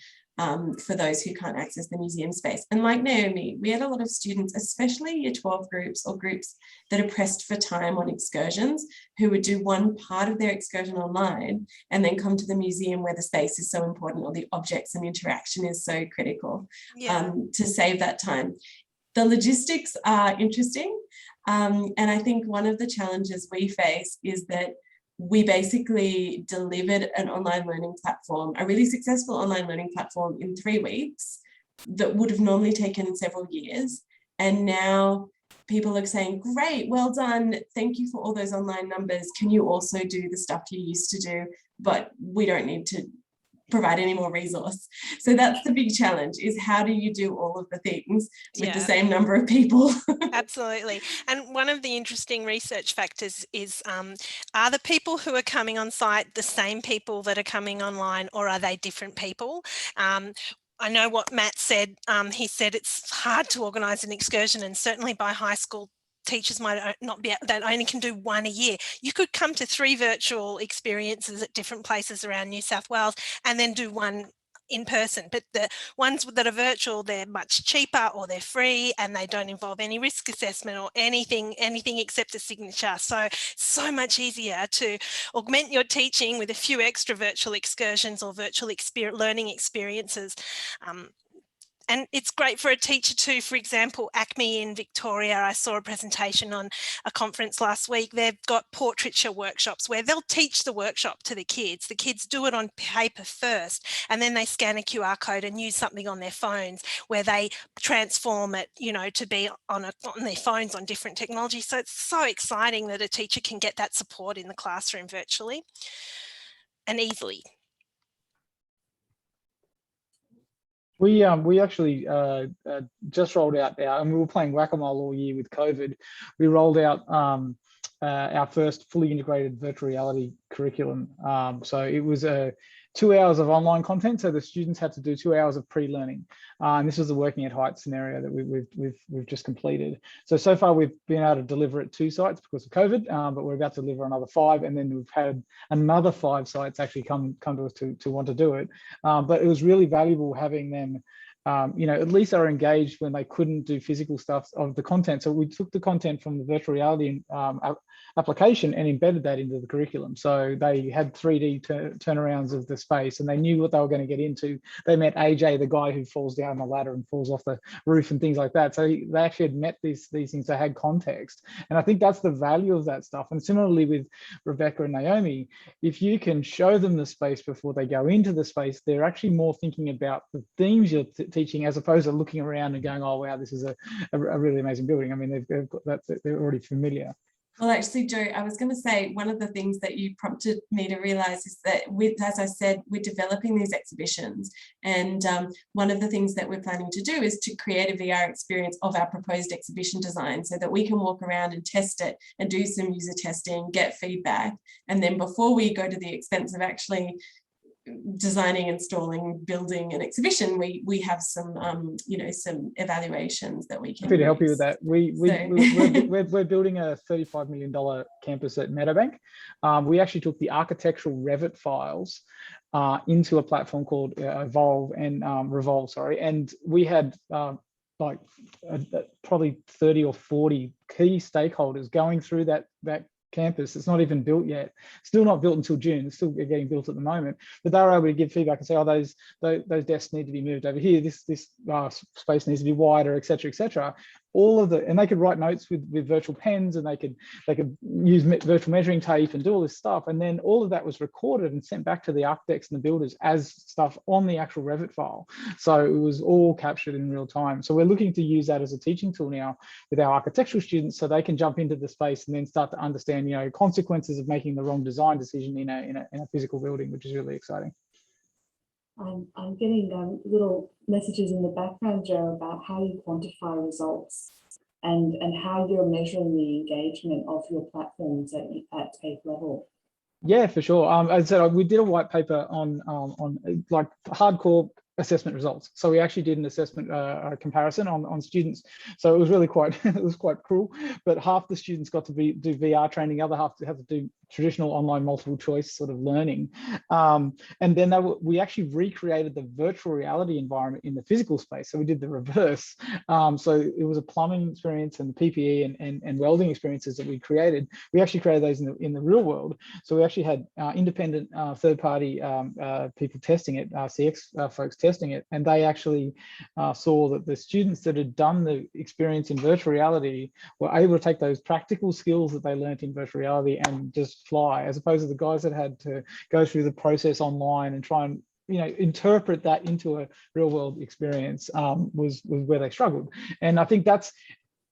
for those who can't access the museum space. And like Naomi, we had a lot of students, especially year 12 groups or groups that are pressed for time on excursions, who would do one part of their excursion online and then come to the museum where the space is so important, or the objects and interaction is so critical, to save that time. The logistics are interesting. And I think one of the challenges we face is that we basically delivered an online learning platform, a really successful online learning platform, in 3 weeks that would have normally taken several years. And now people are saying, great, well done. Thank you for all those online numbers. Can you also do the stuff you used to do? But we don't need to provide any more resource. So that's the big challenge, is how do you do all of the things with the same number of people? Absolutely. And one of the interesting research factors is, are the people who are coming on site the same people that are coming online, or are they different people? I know what Matt said. He said it's hard to organise an excursion, and certainly by high school teachers might not be, that only can do 1 a year. You could come to 3 virtual experiences at different places around New South Wales and then do 1 in person. But the ones that are virtual, they're much cheaper, or they're free, and they don't involve any risk assessment or anything except a signature. So much easier to augment your teaching with a few extra virtual excursions or virtual learning experiences. And it's great for a teacher too. For example, ACME in Victoria, I saw a presentation on a conference last week. They've got portraiture workshops where they'll teach the workshop to the kids. The kids do it on paper first, and then they scan a QR code and use something on their phones where they transform it, you know, to be on their phones on different technology. So it's so exciting that a teacher can get that support in the classroom virtually and easily. We actually just rolled out and we were playing whack-a-mole all year with COVID. We rolled out our first fully integrated virtual reality curriculum. So it was 2 hours of online content. So the students had to do 2 hours of pre-learning. And this was the working at height scenario that we've just completed. So far we've been able to deliver at 2 sites because of COVID, but we're about to deliver another 5, and then we've had another 5 sites actually come to us to want to do it. But it was really valuable having them, you know, at least they were engaged when they couldn't do physical stuff of the content. So we took the content from the virtual reality application and embedded that into the curriculum. So they had 3D turnarounds of the space, and they knew what they were going to get into. They met AJ, the guy who falls down the ladder and falls off the roof and things like that. So they actually had met these things. They had context. And I think that's the value of that stuff. And similarly with Rebecca and Naomi, if you can show them the space before they go into the space, they're actually more thinking about the themes you're teaching, as opposed to looking around and going, oh, wow, this is a really amazing building. I mean, they've got that, they're already familiar. Well, actually, Joe, I was going to say one of the things that you prompted me to realise is that, as I said, we're developing these exhibitions, and one of the things that we're planning to do is to create a VR experience of our proposed exhibition design, so that we can walk around and test it and do some user testing, get feedback, and then before we go to the expense of actually designing, installing, building an exhibition, we have some some evaluations that we can Happy to help you with that. We're building a $35 million campus at Meadowbank. We actually took the architectural Revit files into a platform called Evolve and Revolve, sorry, and we had probably 30 or 40 key stakeholders going through that campus. It's not even built yet, still not built until June. It's still getting built at the moment, but they were able to give feedback and say, oh, those desks need to be moved over here, this space needs to be wider, etc., etc. And they could write notes with virtual pens, and they could use virtual measuring tape and do all this stuff, and then all of that was recorded and sent back to the architects and the builders as stuff on the actual Revit file. So it was all captured in real time. So we're looking to use that as a teaching tool now with our architectural students, so they can jump into the space and then start to understand, consequences of making the wrong design decision in a physical building, which is really exciting. I'm getting little messages in the background, Joe, about how you quantify results and how you're measuring the engagement of your platforms at TAFE level. Yeah, for sure. As I said, we did a white paper on like hardcore assessment results. So we actually did an assessment comparison on students. So it was really quite cruel. But half the students got to do VR training, the other half had to do traditional online multiple choice sort of learning. And then we actually recreated the virtual reality environment in the physical space. So we did the reverse. So it was a plumbing experience and the PPE and welding experiences that we created. We actually created those in the real world. So we actually had independent third-party people testing it, CX folks testing it, and they actually saw that the students that had done the experience in virtual reality were able to take those practical skills that they learned in virtual reality and just fly, as opposed to the guys that had to go through the process online and try and interpret that into a real world experience was where they struggled. And I think that's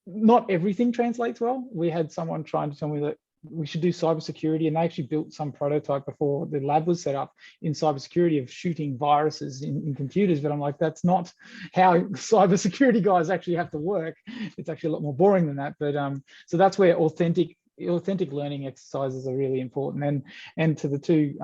not everything translates well. We had someone trying to tell me that we should do cybersecurity, and they actually built some prototype before the lab was set up in cybersecurity of shooting viruses in computers. But I'm like, that's not how cybersecurity guys actually have to work. It's actually a lot more boring than that. But so that's where authentic learning exercises are really important. And to the two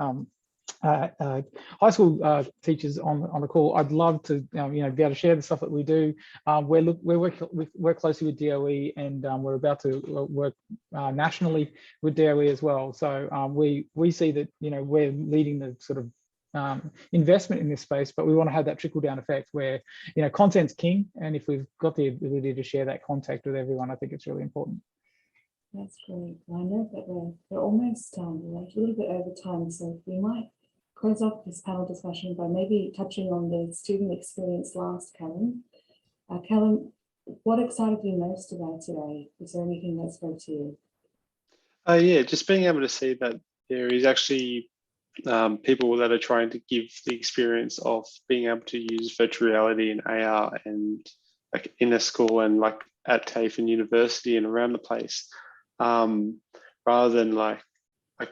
high school teachers on the call, I'd love to be able to share the stuff that we do. We work closely with DOE, and we're about to work nationally with DOE as well. So we see that we're leading the sort of investment in this space, but we want to have that trickle down effect where content's king, and if we've got the ability to share that contact with everyone, I think it's really important. That's great. I know that we're almost we're a little bit over time, so we might close off this panel discussion by maybe touching on the student experience last, Callum. Callum, what excited you most about today? Is there anything that spoke to you? Yeah, just being able to see that there is actually people that are trying to give the experience of being able to use virtual reality and AR and like in a school and like at TAFE and university and around the place, rather than like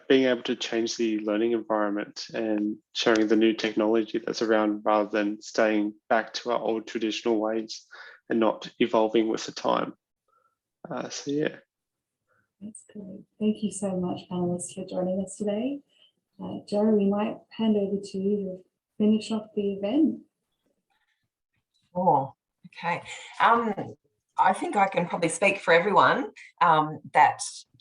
being able to change the learning environment and showing the new technology that's around rather than staying back to our old traditional ways and not evolving with the time. So yeah. That's great. Thank you so much, panelists, for joining us today. Joe, we might hand over to you to finish off the event. Oh, okay. I think I can probably speak for everyone that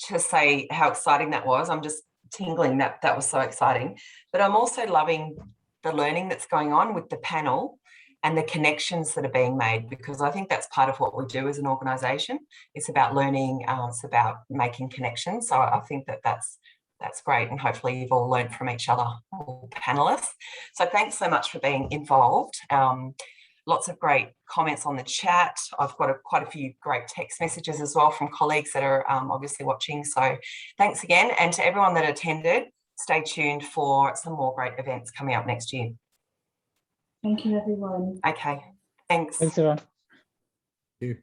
to say how exciting that was. I'm just tingling that was so exciting. But I'm also loving the learning that's going on with the panel and the connections that are being made, because I think that's part of what we do as an organisation. It's about learning, it's about making connections. So I think that's great, and hopefully you've all learned from each other, all panellists. So thanks so much for being involved. Lots of great comments on the chat. I've got quite a few great text messages as well from colleagues that are obviously watching. So thanks again. And to everyone that attended, stay tuned for some more great events coming up next year. Thank you, everyone. Okay, thanks. Thanks, everyone. Thank you.